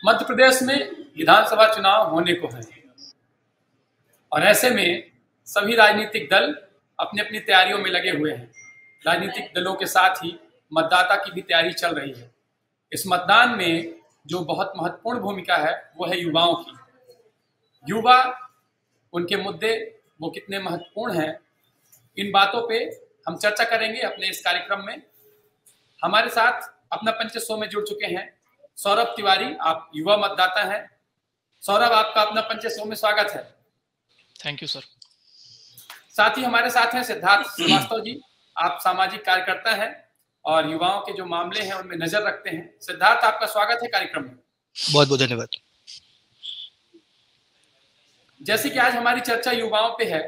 मध्य प्रदेश में विधानसभा चुनाव होने को है और ऐसे में सभी राजनीतिक दल अपनी अपनी तैयारियों में लगे हुए हैं। राजनीतिक दलों के साथ ही मतदाता की भी तैयारी चल रही है। इस मतदान में जो बहुत महत्वपूर्ण भूमिका है वो है युवाओं की। युवा, उनके मुद्दे वो कितने महत्वपूर्ण हैं, इन बातों पे हम चर्चा करेंगे अपने इस कार्यक्रम में। हमारे साथ अपना पंच शो में जुड़ चुके हैं सौरभ तिवारी। आप युवा मतदाता हैं। सौरभ, आपका अपना पंच शो में स्वागत है। Thank you sir. साथ ही हमारे साथ हैं सिद्धार्थ श्रीवास्तव जी। आप सामाजिक कार्यकर्ता हैं और युवाओं के जो मामले हैं उनमें नजर रखते हैं। सिद्धार्थ, आपका स्वागत है कार्यक्रम में। बहुत बहुत धन्यवाद। जैसे कि आज हमारी चर्चा युवाओं पे है,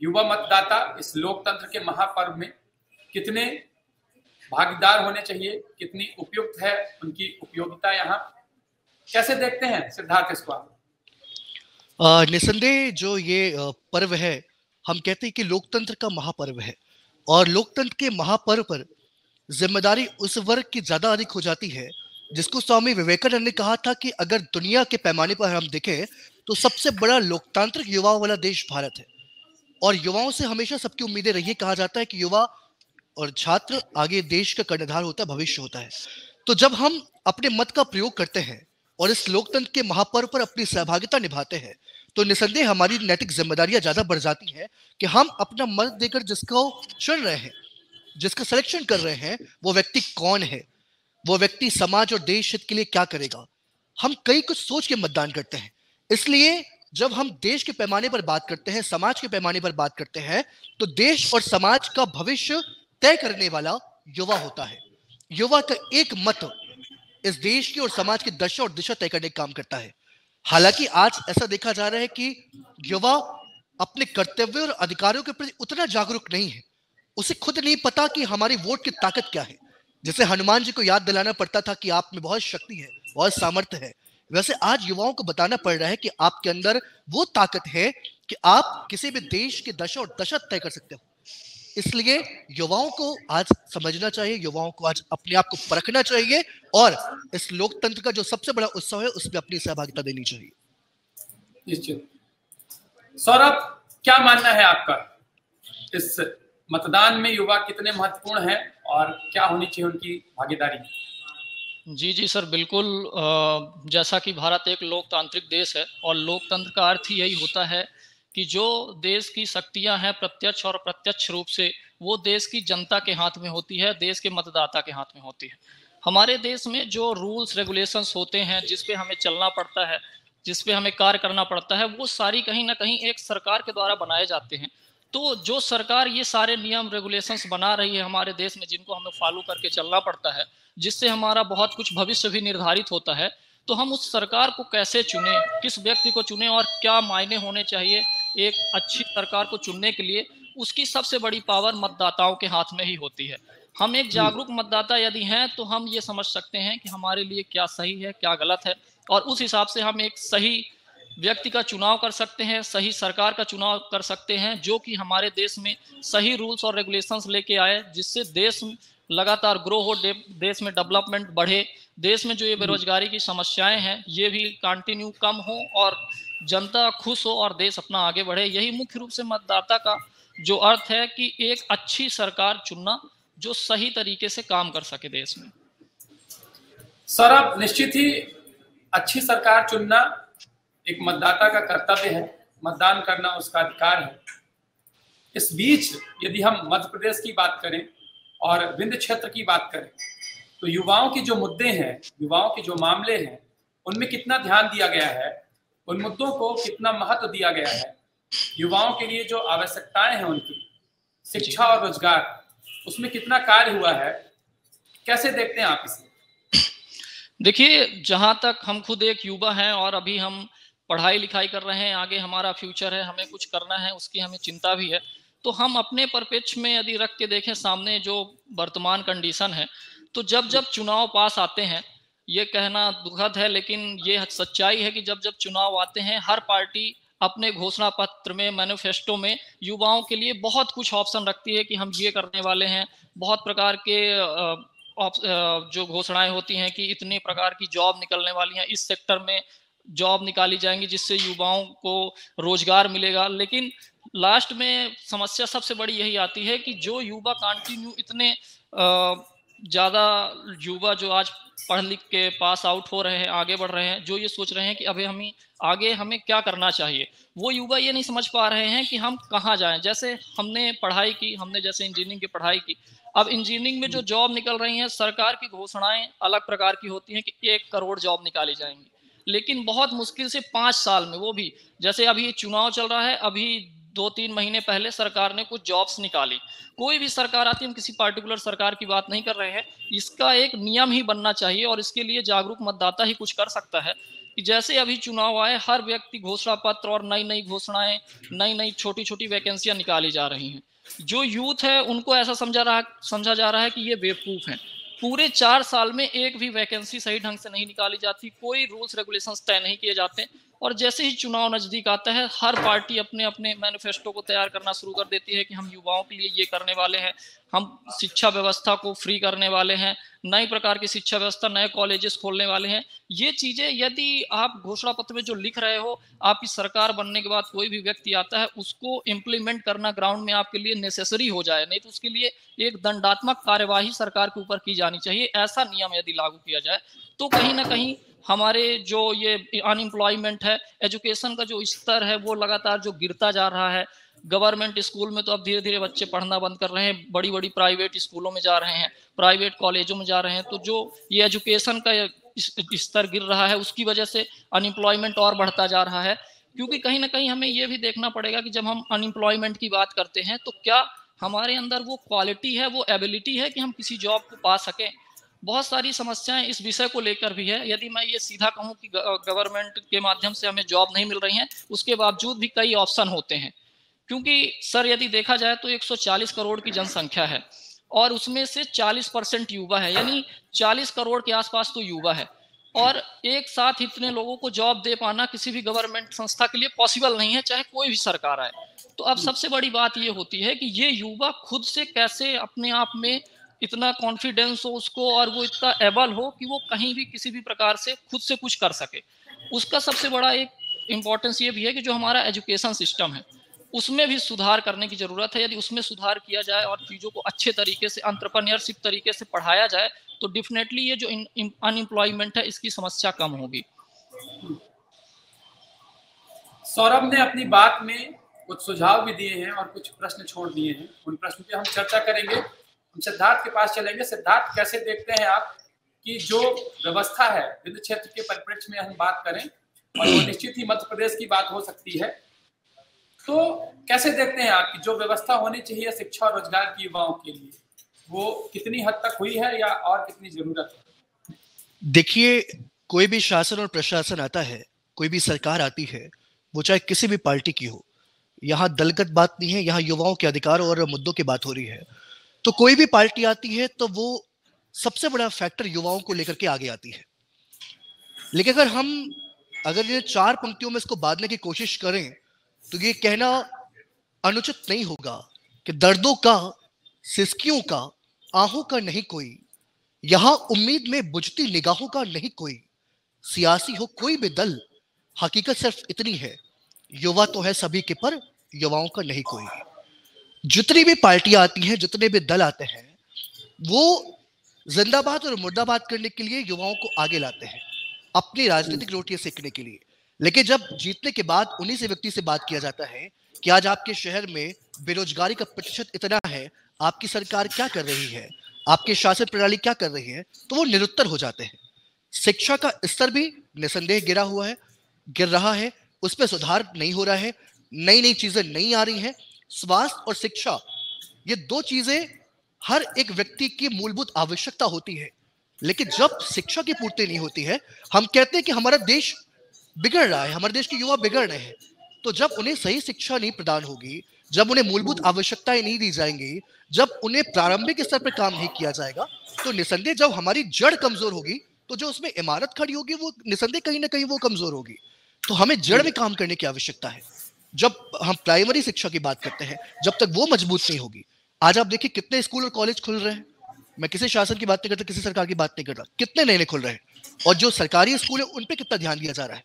युवा मतदाता इस लोकतंत्र के महापर्व में कितने भागीदार होने चाहिए, कितनी उपयुक्त है उनकी उपयोगिता, यहाँ कैसे देखते हैं सिद्धार्थ इसको आप? निसंदेह जो ये पर्व है, हम कहते हैं कि लोकतंत्र का महापर्व है और लोकतंत्र के महापर्व पर जिम्मेदारी उस वर्ग की ज्यादा अधिक हो जाती है जिसको स्वामी विवेकानंद ने कहा था कि अगर दुनिया के पैमाने पर हम देखें तो सबसे बड़ा लोकतांत्रिक युवाओं वाला देश भारत है और युवाओं से हमेशा सबकी उम्मीदें रही है। कहा जाता है कि युवा और छात्र आगे देश का कर्णधार होता है, भविष्य होता है। तो जब हम अपने मत का प्रयोग करते हैं और इस लोकतंत्र के महापर्व पर अपनी सहभागिता निभाते हैं तो निसंदेह हमारी नैतिक जिम्मेदारियां ज्यादा बढ़ जाती हैं कि हम अपना मत देकर जिसको चुन रहे हैं, जिसका सिलेक्शन कर रहे हैं, वो व्यक्ति कौन है, वो व्यक्ति समाज और देश हित के लिए क्या करेगा। हम कई कुछ सोच के मतदान करते हैं। इसलिए जब हम देश के पैमाने पर बात करते हैं, समाज के पैमाने पर बात करते हैं, तो देश और समाज का भविष्य तय करने वाला युवा होता है। युवा का एक मत इस देश की और समाज की दशा और दिशा तय करने का काम करता है। हालांकि आज ऐसा देखा जा रहा है कि युवा अपने कर्तव्य और अधिकारों के प्रति उतना जागरूक नहीं है। उसे खुद नहीं पता कि हमारी वोट की ताकत क्या है। जैसे हनुमान जी को याद दिलाना पड़ता था कि आप में बहुत शक्ति है, बहुत सामर्थ्य है, वैसे आज युवाओं को बताना पड़ रहा है कि आपके अंदर वो ताकत है कि आप किसी भी देश की दशा और दशा तय कर सकते हो। इसलिए युवाओं को आज समझना चाहिए, युवाओं को आज अपने आप को परखना चाहिए और इस लोकतंत्र का जो सबसे बड़ा उत्सव है उसमें अपनी सहभागिता देनी चाहिए। निश्चित। सौरभ, क्या मानना है आपका, इस मतदान में युवा कितने महत्वपूर्ण हैं और क्या होनी चाहिए उनकी भागीदारी? जी सर, बिल्कुल। जैसा कि भारत एक लोकतांत्रिक देश है और लोकतंत्र का अर्थ ही यही होता है कि जो देश की शक्तियां हैं प्रत्यक्ष और अप्रत्यक्ष रूप से वो देश की जनता के हाथ में होती है, देश के मतदाता के हाथ में होती है। हमारे देश में जो रूल्स रेगुलेशंस होते हैं, जिस पे हमें चलना पड़ता है, जिस पे हमें कार्य करना पड़ता है, वो सारी कहीं ना कहीं एक सरकार के द्वारा बनाए जाते हैं। तो जो सरकार ये सारे नियम रेगुलेशंस बना रही है हमारे देश में, जिनको हमें फॉलो करके चलना पड़ता है, जिससे हमारा बहुत कुछ भविष्य भी निर्धारित होता है, तो हम उस सरकार को कैसे चुने, किस व्यक्ति को चुने और क्या मायने होने चाहिए एक अच्छी सरकार को चुनने के लिए, उसकी सबसे बड़ी पावर मतदाताओं के हाथ में ही होती है। हम एक जागरूक मतदाता यदि हैं तो हम ये समझ सकते हैं कि हमारे लिए क्या सही है, क्या गलत है, और उस हिसाब से हम एक सही व्यक्ति का चुनाव कर सकते हैं, सही सरकार का चुनाव कर सकते हैं, जो कि हमारे देश में सही रूल्स और रेगुलेशंस लेके आए, जिससे देश लगातार ग्रो हो, देश में डेवलपमेंट बढ़े, देश में जो ये बेरोजगारी की समस्याएं हैं ये भी कंटिन्यू कम हो और जनता खुश हो और देश अपना आगे बढ़े। यही मुख्य रूप से मतदाता का जो अर्थ है कि एक अच्छी सरकार चुनना जो सही तरीके से काम कर सके देश में। सौरभ, निश्चित ही अच्छी सरकार चुनना एक मतदाता का कर्तव्य है, मतदान करना उसका अधिकार है। इस बीच यदि हम मध्य प्रदेश की बात करें और विंध्य क्षेत्र की बात करें तो युवाओं की जो मुद्दे हैं, युवाओं के जो मामले हैं, उनमें कितना ध्यान दिया गया है, उन मुद्दों को कितना महत्व दिया गया है, युवाओं के लिए जो आवश्यकताएं हैं उनकी शिक्षा और रोजगार, उसमें कितना कार्य हुआ है, कैसे देखते हैं आप इसे? देखिए, जहां तक हम खुद एक युवा हैं और अभी हम पढ़ाई लिखाई कर रहे हैं, आगे हमारा फ्यूचर है, हमें कुछ करना है, उसकी हमें चिंता भी है, तो हम अपने परिप्रेक्ष्य में यदि रख के देखें सामने जो वर्तमान कंडीशन है, तो जब जब चुनाव पास आते हैं, ये कहना दुखद है लेकिन ये सच्चाई है कि जब जब चुनाव आते हैं हर पार्टी अपने घोषणा पत्र में, मैनिफेस्टो में युवाओं के लिए बहुत कुछ ऑप्शन रखती है कि हम ये करने वाले हैं, बहुत प्रकार के जो घोषणाएं होती हैं कि इतने प्रकार की जॉब निकलने वाली हैं, इस सेक्टर में जॉब निकाली जाएंगी जिससे युवाओं को रोजगार मिलेगा, लेकिन लास्ट में समस्या सबसे बड़ी यही आती है कि जो युवा कंटिन्यू इतने ज़्यादा युवा जो आज पढ़ लिख के पास आउट हो रहे हैं, आगे बढ़ रहे हैं, जो ये सोच रहे हैं कि अभी हमें क्या करना चाहिए, वो युवा ये नहीं समझ पा रहे हैं कि हम कहाँ जाएं। जैसे हमने पढ़ाई की, हमने जैसे इंजीनियरिंग की पढ़ाई की, अब इंजीनियरिंग में जो जॉब निकल रही हैं, सरकार की घोषणाएं अलग प्रकार की होती हैं कि 1 करोड़ जॉब निकाली जाएंगी, लेकिन बहुत मुश्किल से 5 साल में, वो भी जैसे अभी चुनाव चल रहा है, अभी 2-3 महीने पहले सरकार ने कुछ जॉब्स निकाली। कोई भी सरकार आती है, हम किसी पार्टिकुलर सरकार की बात नहीं कर रहे हैं, इसका एक नियम ही बनना चाहिए और इसके लिए जागरूक मतदाता ही कुछ कर सकता है कि जैसे अभी चुनाव आए, हर व्यक्ति घोषणा पत्र और नई नई घोषणाएं, नई नई छोटी छोटी वैकेंसियां निकाली जा रही हैं। जो यूथ है उनको ऐसा समझा जा रहा है कि ये बेवकूफ हैं। पूरे 4 साल में एक भी वैकेंसी सही ढंग से नहीं निकाली जाती, कोई रूल्स रेगुलेशंस तय नहीं किए जाते, और जैसे ही चुनाव नजदीक आता है, हर पार्टी अपने अपने मैनिफेस्टो को तैयार करना शुरू कर देती है कि हम युवाओं के लिए ये करने वाले हैं, हम शिक्षा व्यवस्था को फ्री करने वाले हैं, नई प्रकार की शिक्षा व्यवस्था, नए कॉलेजेस खोलने वाले हैं। ये चीजें यदि आप घोषणा पत्र में जो लिख रहे हो, आपकी सरकार बनने के बाद कोई भी व्यक्ति आता है, उसको इम्प्लीमेंट करना ग्राउंड में आपके लिए नेसेसरी हो जाए, नहीं तो उसके लिए एक दंडात्मक कार्यवाही सरकार के ऊपर की जानी चाहिए। ऐसा नियम यदि लागू किया जाए तो कहीं ना कहीं हमारे जो ये अनएम्प्लॉयमेंट है, एजुकेशन का जो स्तर है वो लगातार जो गिरता जा रहा है। गवर्नमेंट स्कूल में तो अब धीरे धीरे बच्चे पढ़ना बंद कर रहे हैं, बड़ी बड़ी प्राइवेट स्कूलों में जा रहे हैं, प्राइवेट कॉलेजों में जा रहे हैं, तो जो ये एजुकेशन का स्तर गिर रहा है, उसकी वजह से अनएम्प्लॉयमेंट और बढ़ता जा रहा है। क्योंकि कहीं ना कहीं हमें ये भी देखना पड़ेगा कि जब हम अनएम्प्लॉयमेंट की बात करते हैं तो क्या हमारे अंदर वो क्वालिटी है, वो एबिलिटी है कि हम किसी जॉब को पा सकें। बहुत सारी समस्याएं इस विषय को लेकर भी है। यदि मैं ये सीधा कहूं कि गवर्नमेंट के माध्यम से हमें जॉब नहीं मिल रही है, उसके बावजूद भी कई ऑप्शन होते हैं। क्योंकि सर यदि देखा जाए तो 140 करोड़ की जनसंख्या है और उसमें से 40% युवा है, यानी 40 करोड़ के आसपास तो युवा है, और एक साथ इतने लोगों को जॉब दे पाना किसी भी गवर्नमेंट संस्था के लिए पॉसिबल नहीं है, चाहे कोई भी सरकार आए। तो अब सबसे बड़ी बात ये होती है कि ये युवा खुद से कैसे अपने आप में इतना कॉन्फिडेंस हो उसको, और वो इतना एबल हो कि वो कहीं भी किसी भी प्रकार से खुद से कुछ कर सके। उसका सबसे बड़ा एक इम्पोर्टेंस ये भी है कि जो हमारा एजुकेशन सिस्टम है उसमें भी सुधार करने की जरूरत है। यदि उसमें सुधार किया जाए और चीज़ों को अच्छे तरीके से, एंटरप्रेन्योरशिप तरीके से पढ़ाया जाए, तो डेफिनेटली ये जो अनएम्प्लॉयमेंट है इसकी समस्या कम होगी। सौरभ ने अपनी बात में कुछ सुझाव भी दिए हैं और कुछ प्रश्न छोड़ दिए हैं, उन प्रश्न पे हम चर्चा करेंगे। हम सिद्धार्थ के पास चलेंगे। सिद्धार्थ, कैसे देखते हैं आप कि जो व्यवस्था है विद्युत क्षेत्र के परिप्रेक्ष्य में हम बात करें, और वो निश्चित ही मध्य प्रदेश की बात हो सकती है, तो कैसे देखते हैं आप कि जो व्यवस्था होनी चाहिए शिक्षा और रोजगार की युवाओं के लिए, वो कितनी हद तक हुई है या और कितनी जरूरत है? देखिए, कोई भी शासन और प्रशासन आता है, कोई भी सरकार आती है, वो चाहे किसी भी पार्टी की हो, यहाँ दलगत बात नहीं है, यहाँ युवाओं के अधिकार और मुद्दों की बात हो रही है। तो कोई भी पार्टी आती है तो वो सबसे बड़ा फैक्टर युवाओं को लेकर के आगे आती है। लेकिन अगर ये 4 पंक्तियों में इसको बांधने की कोशिश करें तो ये कहना अनुचित नहीं होगा कि दर्दों का, सिसकियों का, आहों का नहीं कोई, यहां उम्मीद में बुझती निगाहों का नहीं कोई, सियासी हो कोई भी दल, हकीकत सिर्फ इतनी है, युवा तो है सभी के पर युवाओं का नहीं कोई। जितनी भी पार्टियां आती हैं, जितने भी दल आते हैं, वो जिंदाबाद और मुर्दाबाद करने के लिए युवाओं को आगे लाते हैं, अपनी राजनीतिक रोटियां सेकने के लिए। लेकिन जब जीतने के बाद उन्हीं से व्यक्ति से बात किया जाता है कि आज आपके शहर में बेरोजगारी का प्रतिशत इतना है, आपकी सरकार क्या कर रही है, आपकी शासन प्रणाली क्या कर रही है, तो वो निरुत्तर हो जाते हैं। शिक्षा का स्तर भी निसंदेह गिर रहा है, उस पर सुधार नहीं हो रहा है, नई नई चीजें नहीं आ रही हैं। स्वास्थ्य और शिक्षा, ये 2 चीजें हर एक व्यक्ति की मूलभूत आवश्यकता होती है, लेकिन जब शिक्षा की पूर्ति नहीं होती है, हम कहते हैं कि हमारा देश बिगड़ रहा है, हमारे देश के युवा बिगड़ रहे हैं। तो जब उन्हें सही शिक्षा नहीं प्रदान होगी, जब उन्हें मूलभूत आवश्यकताएं नहीं दी जाएंगी, जब उन्हें प्रारंभिक स्तर पर काम नहीं किया जाएगा, तो निसंदेह जब हमारी जड़ कमजोर होगी तो जो उसमें इमारत खड़ी होगी वो निसंदेह कहीं ना कहीं वो कमजोर होगी। तो हमें जड़ में काम करने की आवश्यकता है। जब हम प्राइमरी शिक्षा की बात करते हैं, जब तक वो मजबूत नहीं होगी, आज आप देखिए कितने स्कूल और कॉलेज खुल रहे हैं, मैं किसी शासन की बात नहीं करता, किसी सरकार की बात नहीं करता, कितने नए नए खुल रहे हैं, और जो सरकारी स्कूल है उन पे कितना ध्यान दिया जा रहा है।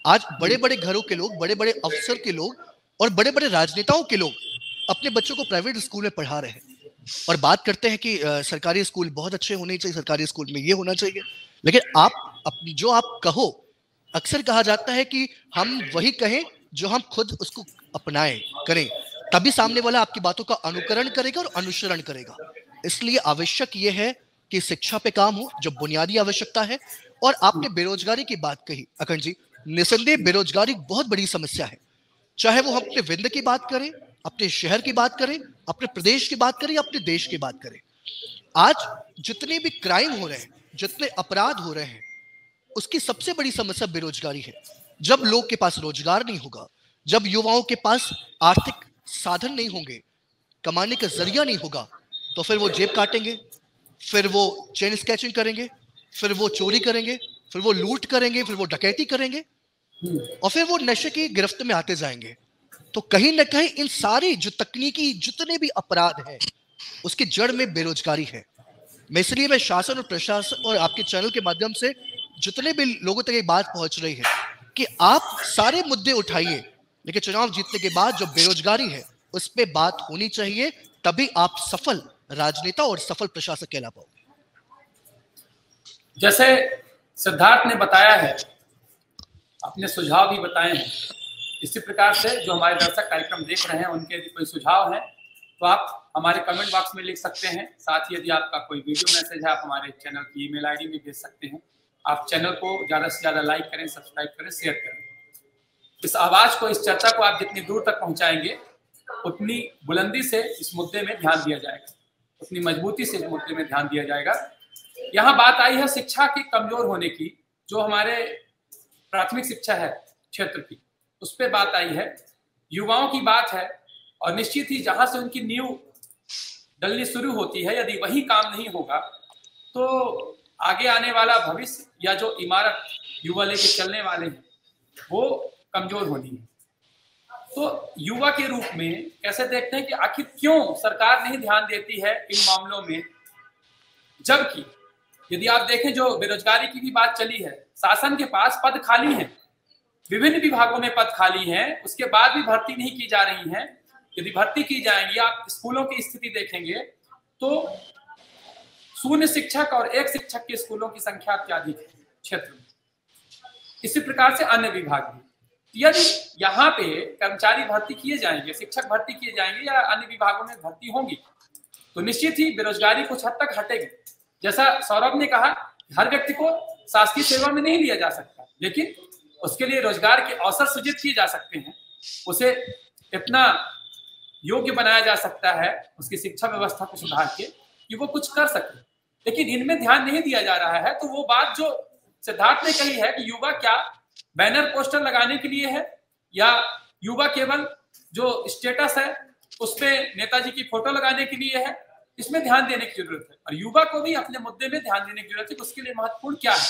आज बड़े बड़े घरों के लोग, बड़े बड़े अफसर के लोग और बड़े बड़े राजनेताओं के लोग अपने बच्चों को प्राइवेट स्कूल में पढ़ा रहे हैं, और बात करते हैं कि सरकारी स्कूल बहुत अच्छे होने चाहिए, सरकारी स्कूल में ये होना चाहिए। लेकिन आप जो आप कहो, अक्सर कहा जाता है कि हम वही कहें जो हम खुद उसको अपनाएं, करें, तभी सामने वाला आपकी बातों का अनुकरण करेगा और अनुसरण करेगा। इसलिए आवश्यक ये है कि शिक्षा पे काम हो, जो बुनियादी आवश्यकता है। और आपने बेरोजगारी की बात कही अखंड जी, निसंदेह बेरोजगारी बहुत बड़ी समस्या है, चाहे वो हम अपने विंध्य की बात करें, अपने शहर की बात करें, अपने प्रदेश की बात करें या अपने देश की बात करें। आज जितने भी क्राइम हो रहे हैं, जितने अपराध हो रहे हैं, उसकी सबसे बड़ी समस्या बेरोजगारी है। जब लोग के पास रोजगार नहीं होगा, जब युवाओं के पास आर्थिक साधन नहीं होंगे, कमाने का जरिया नहीं होगा, तो फिर वो जेब काटेंगे, फिर वो चेन स्केचिंग करेंगे, फिर वो चोरी करेंगे, फिर वो लूट करेंगे, फिर वो डकैती करेंगे, और फिर वो नशे की गिरफ्त में आते जाएंगे। तो कहीं ना कहीं इन सारी जो तकनीकी जितने भी अपराध हैं, उसकी जड़ में बेरोजगारी है। मैं शासन और प्रशासन और आपके चैनल के माध्यम से जितने भी लोगों तक ये बात पहुंच रही है कि आप सारे मुद्दे उठाइए, लेकिन चुनाव जीतने के बाद जो बेरोजगारी है उस पर बात होनी चाहिए, तभी आप सफल राजनेता और सफल प्रशासक कहला पाओगे। जैसे सिद्धार्थ ने बताया है, अपने सुझाव भी बताए हैं, इसी प्रकार से जो हमारे दर्शक कार्यक्रम देख रहे हैं उनके यदि कोई सुझाव है तो आप हमारे कमेंट बॉक्स में लिख सकते हैं। साथ ही यदि आपका कोई वीडियो मैसेज है आप हमारे चैनल की ईमेल आईडी में भेज सकते हैं। आप चैनल को ज़्यादा से ज़्यादा लाइक करें, सब्सक्राइब करें, शेयर करें। इस आवाज़ को, इस चर्चा को आप जितनी दूर तक पहुँचाएंगे उतनी बुलंदी से इस मुद्दे में ध्यान दिया जाएगा, उतनी मजबूती से इस मुद्दे में ध्यान दिया जाएगा। यहाँ बात आई है शिक्षा की कमजोर होने की, जो हमारे प्राथमिक शिक्षा है क्षेत्र की, उस पर बात आई है, युवाओं की बात है, और निश्चित ही जहां से उनकी नींव डलनी शुरू होती है, यदि वही काम नहीं होगा तो आगे आने वाला भविष्य या जो इमारत युवा लेके चलने वाले हैं वो कमजोर होनी है। तो युवा के रूप में कैसे देखते हैं कि आखिर क्यों सरकार नहीं ध्यान देती है इन मामलों में, जबकि यदि आप देखें जो बेरोजगारी की भी बात चली है, शासन के पास पद खाली हैं, विभिन्न विभागों में पद खाली हैं, उसके बाद भी भर्ती नहीं की जा रही है। यदि भर्ती की जाएंगी, आप स्कूलों की स्थिति देखेंगे तो 0 शिक्षक और 1 शिक्षक के स्कूलों की संख्या अत्यधिक है क्षेत्र में। इसी प्रकार से अन्य विभाग भी, यदि यहाँ पे कर्मचारी भर्ती किए जाएंगे, शिक्षक भर्ती किए जाएंगे या अन्य विभागों में भर्ती होंगी, तो निश्चित ही बेरोजगारी कुछ हद तक हटेगी। जैसा सौरभ ने कहा, हर व्यक्ति को शासकीय सेवा में नहीं लिया जा सकता, लेकिन उसके लिए रोजगार के अवसर सृजित किए जा सकते हैं, उसे इतना योग्य बनाया जा सकता है उसकी शिक्षा व्यवस्था को सुधार के कि वो कुछ कर सके। लेकिन इनमें ध्यान नहीं दिया जा रहा है। तो वो बात जो सिद्धार्थ ने कही है कि युवा क्या बैनर पोस्टर लगाने के लिए है, या युवा केवल जो स्टेटस है उस पर नेताजी की फोटो लगाने के लिए है, इसमें ध्यान देने की जरूरत है। और युवा को भी अपने मुद्दे में ध्यान देने की जरूरत है। उसके लिए महत्वपूर्ण क्या है,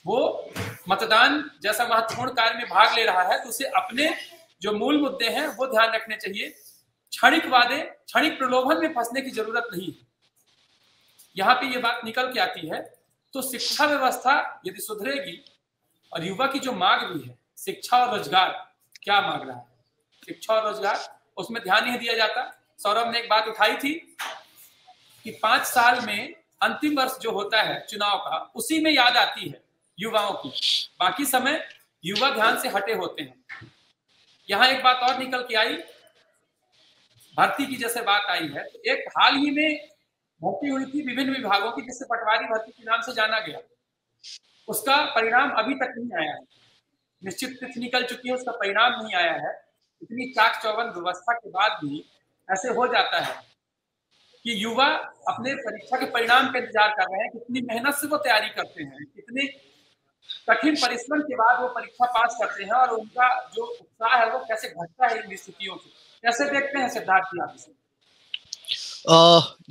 वो मतदान जैसा महत्वपूर्ण कार्य में भाग ले रहा है तो उसे अपने जो मूल मुद्दे हैं वो ध्यान रखने चाहिए। क्षणिक वादे, क्षणिक प्रलोभन में फंसने की जरूरत नहीं है। यहाँ पे ये बात निकल के आती है। तो शिक्षा व्यवस्था यदि सुधरेगी, और युवा की जो मांग भी है शिक्षा और रोजगार, क्या मांग रहा है शिक्षा और रोजगार, उसमें ध्यान नहीं दिया जाता। सौरभ ने एक बात उठाई थी कि 5 साल में अंतिम वर्ष जो होता है चुनाव का, उसी में याद आती है युवाओं की, बाकी समय युवा ध्यान से हटे होते हैं। यहाँ एक बात और निकल के आई, भर्ती की जैसे बात आई है, एक हाल ही में भर्ती हुई थी विभिन्न विभागों की, जिससे पटवारी भर्ती के नाम से जाना गया, उसका परिणाम अभी तक नहीं आया है। निश्चित तिथि निकल चुकी है, उसका परिणाम नहीं आया है। इतनी चाक चौबंद व्यवस्था के बाद भी ऐसे हो जाता है कि युवा अपने परीक्षा के परिणाम का इंतजार कर रहे हैं, कितनी मेहनत से वो तैयारी करते हैं, कितने कठिन परिश्रम के बाद वो परीक्षा पास करते हैं, और उनका जो उत्साह है वो कैसे घटता है इन स्थितियों से। कैसे देखते हैं सिद्धार्थ जी आप इसे?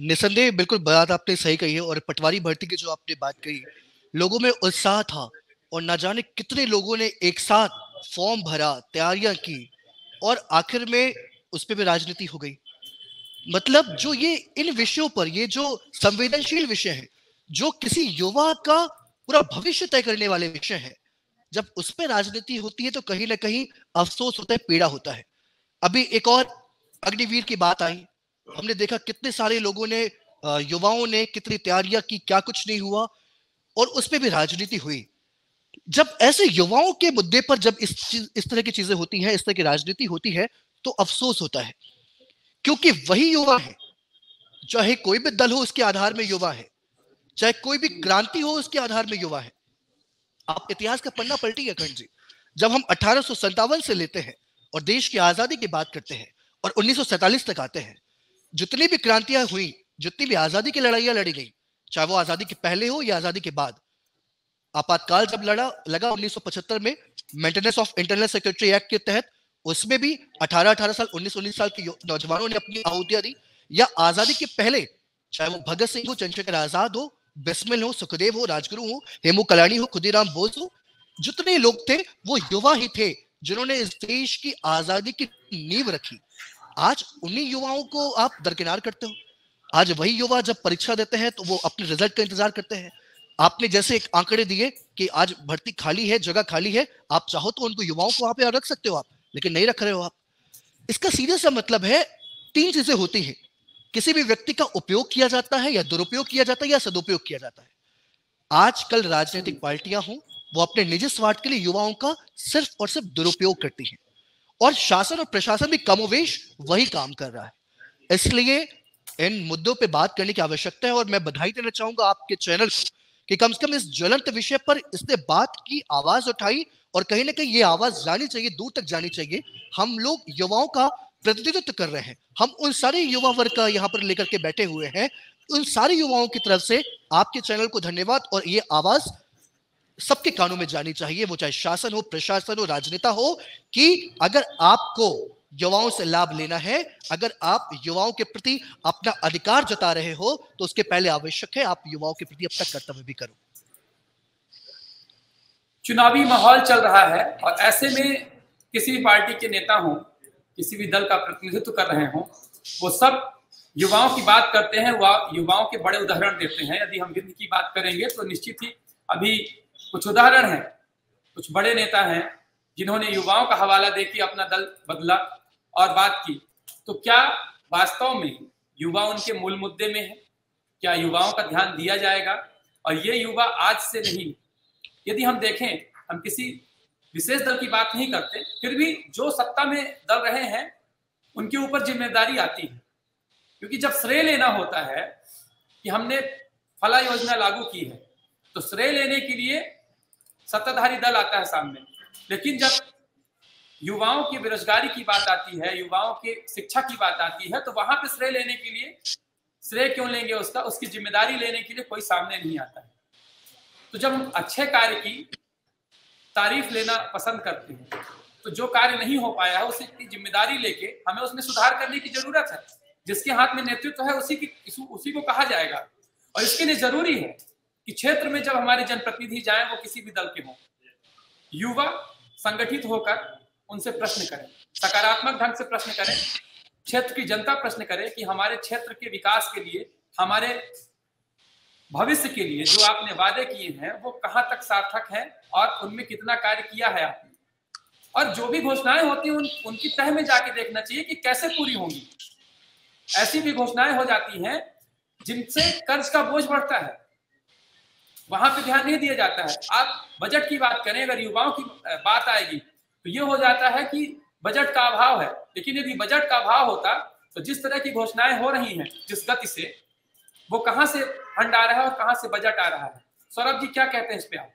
निसंदेह बिल्कुल बात आपने सही कही है। और पटवारी भर्ती की जो आपने बात कही, लोगों में उत्साह था, और ना जाने कितने लोगों ने एक साथ फॉर्म भरा, तैयारियां की, और आखिर में उस पर भी राजनीति हो गई। मतलब जो ये इन विषयों पर, ये जो संवेदनशील विषय है, जो किसी युवा का पूरा भविष्य तय करने वाले विषय है, जब उस पर राजनीति होती है तो कहीं ना कहीं अफसोस होता है, पीड़ा होता है। अभी एक और अग्निवीर की बात आई, हमने देखा कितने सारे लोगों ने, युवाओं ने कितनी तैयारियां की, क्या कुछ नहीं हुआ, और उस पर भी राजनीति हुई। जब ऐसे युवाओं के मुद्दे पर जब इस तरह की चीजें होती हैं, इस तरह की राजनीति होती है, तो अफसोस होता है, क्योंकि वही युवा है, चाहे कोई भी दल हो उसके आधार में युवा है, चाहे कोई भी क्रांति हो उसके आधार में युवा है। आप इतिहास का पन्ना पलटिए अखंड जी, जब हम 1857 से लेते हैं और देश की आजादी की बात करते हैं और 1947 तक आते हैं, जितनी भी क्रांतियां हुई, जितनी भी आजादी की लड़ाइयां लड़ी गई, चाहे वो आजादी के पहले हो या आजादी के बाद, आपातकाल जब लगा 1975 में maintenance of internal secretary act के तहत, उसमें भी 18-18 साल, 19-19 साल के नौजवानों ने अपनी आहुतियां दी, या आजादी के पहले, चाहे वो भगत सिंह हो, चंद्रशेखर आजाद हो, बिस्मिल हो, सुखदेव हो, राजगुरु हो, हेमू कलानी हो, खुदीराम बोस हो, जितने लोग थे वो युवा ही थे जिन्होंने इस देश की आजादी की नींव रखी। आज उन्हीं युवाओं को आप दरकिनार करते हो। आज वही युवा जब परीक्षा देते हैं तो वो अपने रिजल्ट का इंतजार करते हैं। आपने जैसे एक आंकड़े दिए कि आज भर्ती खाली है, जगह खाली है, आप चाहो तो उनको युवाओं को वहां पे रख सकते हो आप, लेकिन नहीं रख रहे हो आप। इसका सीधे सा मतलब है, तीन चीजें होती हैं, किसी भी व्यक्ति का उपयोग किया जाता है, या दुरुपयोग किया जाता है, या सदुपयोग किया जाता है। आजकल राजनीतिक पार्टियां हों, वो अपने निजी स्वार्थ के लिए युवाओं का सिर्फ और सिर्फ दुरुपयोग करती हैं, और शासन और प्रशासन भी कमोवेश वही काम कर रहा है। इसलिए इन मुद्दों पे बात करने की आवश्यकता है, और मैं बधाई देना चाहूंगा आपके चैनल को कि कम से कम इस ज्वलंत विषय पर इसने बात की, आवाज उठाई, और कहीं ना कहीं ये आवाज जानी चाहिए, दूर तक जानी चाहिए। हम लोग युवाओं का प्रतिनिधित्व कर रहे हैं, हम उन सारे युवा वर्ग का यहाँ पर लेकर के बैठे हुए हैं। उन सारे युवाओं की तरफ से आपके चैनल को धन्यवाद, और ये आवाज सबके कानों में जानी चाहिए, वो चाहे शासन हो, प्रशासन हो, राजनेता हो, कि अगर आपको युवाओं से लाभ लेना है, अगर आप युवाओं के प्रति अपना अधिकार जता रहे हो, तो उसके पहले आवश्यक है आप युवाओं के प्रति अपना कर्तव्य भी करो। चुनावी माहौल चल रहा है, और ऐसे में किसी भी पार्टी के नेता हो, किसी भी दल का प्रतिनिधित्व कर रहे हो, वो सब युवाओं की बात करते हैं, वह युवाओं के बड़े उदाहरण देते हैं। यदि हम हिंद की बात करेंगे तो निश्चित ही अभी कुछ उदाहरण हैं, कुछ बड़े नेता हैं जिन्होंने युवाओं का हवाला देकर अपना दल बदला और बात की। तो क्या वास्तव में युवा उनके मूल मुद्दे में है? क्या युवाओं का ध्यान दिया जाएगा? और ये युवा आज से नहीं, यदि हम देखें, हम किसी विशेष दल की बात नहीं करते, फिर भी जो सत्ता में दल रहे हैं उनके ऊपर जिम्मेदारी आती है, क्योंकि जब श्रेय लेना होता है कि हमने फला योजना लागू की है, तो श्रेय लेने के लिए सत्ताधारी दल आता है सामने। लेकिन जब युवाओं की बेरोजगारी की बात आती है, युवाओं के शिक्षा की बात आती है, तो वहां पे श्रेय लेने के लिए, श्रेय क्यों लेंगे उसकी जिम्मेदारी लेने के लिए कोई सामने नहीं आता है। तो जब हम अच्छे कार्य की तारीफ लेना पसंद करते हैं, तो जो कार्य नहीं हो पाया है उसकी जिम्मेदारी लेके हमें उसमें सुधार करने की जरूरत है। जिसके हाथ में नेतृत्व है उसी को कहा जाएगा। और इसके लिए जरूरी है कि क्षेत्र में जब हमारे जनप्रतिनिधि जाएं, वो किसी भी दल के हों, युवा संगठित होकर उनसे प्रश्न करें, सकारात्मक ढंग से प्रश्न करें, क्षेत्र की जनता प्रश्न करे कि हमारे क्षेत्र के विकास के लिए, हमारे भविष्य के लिए जो आपने वादे किए हैं वो कहां तक सार्थक है और उनमें कितना कार्य किया है आपने। और जो भी घोषणाएं होती हैं उनकी तह में जाके देखना चाहिए कि कैसे पूरी होंगी। ऐसी भी घोषणाएं हो जाती हैं जिनसे कर्ज का बोझ बढ़ता है, वहां पे ध्यान नहीं दिया जाता है। आप बजट की बात करें, अगर युवाओं की बात आएगी तो ये हो जाता है कि बजट का अभाव है। लेकिन यदि बजट का अभाव होता तो जिस तरह की घोषणाएं हो रही हैं, जिस गति से, वो कहां से फंड आ रहा है और कहां से बजट आ रहा है? सौरभ जी क्या कहते हैं इस पे आप?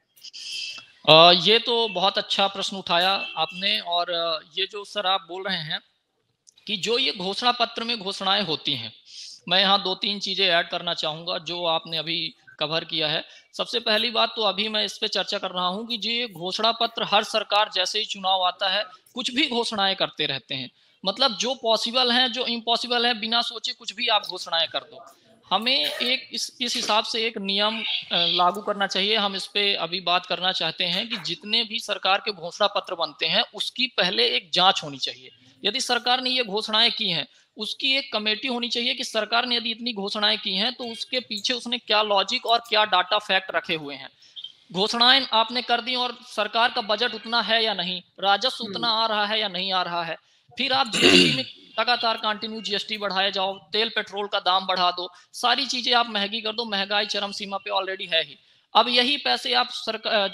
ये तो बहुत अच्छा प्रश्न उठाया आपने। और ये जो सर आप बोल रहे हैं कि जो ये घोषणा पत्र में घोषणाएं होती हैं, मैं यहाँ 2-3 चीजें ऐड करना चाहूंगा जो आपने अभी कवर किया है। सबसे पहली बात तो अभी मैं इस पे चर्चा कर रहा हूँ कि जो ये घोषणा पत्र, हर सरकार जैसे ही चुनाव आता है कुछ भी घोषणाएं करते रहते हैं। मतलब जो पॉसिबल है, जो इम्पॉसिबल है, बिना सोचे कुछ भी आप घोषणाएं कर दो। हमें एक इस हिसाब से एक नियम लागू करना चाहिए। हम इस पे अभी बात करना चाहते हैं कि जितने भी सरकार के घोषणा पत्र बनते हैं उसकी पहले एक जांच होनी चाहिए। यदि सरकार ने ये घोषणाएं की हैं, उसकी एक कमेटी होनी चाहिए कि सरकार ने यदि इतनी घोषणाएं की हैं तो उसके पीछे उसने क्या लॉजिक और क्या डाटा फैक्ट रखे हुए हैं। घोषणाएं आपने कर दी और सरकार का बजट उतना है या नहीं, राजस्व उतना आ रहा है या नहीं आ रहा है, फिर आप जीएसटी में लगातार कंटिन्यू जीएसटी बढ़ाए जाओ, तेल पेट्रोल का दाम बढ़ा दो, सारी चीजें आप महंगी कर दो, महंगाई चरम सीमा पे ऑलरेडी है ही। अब यही पैसे आप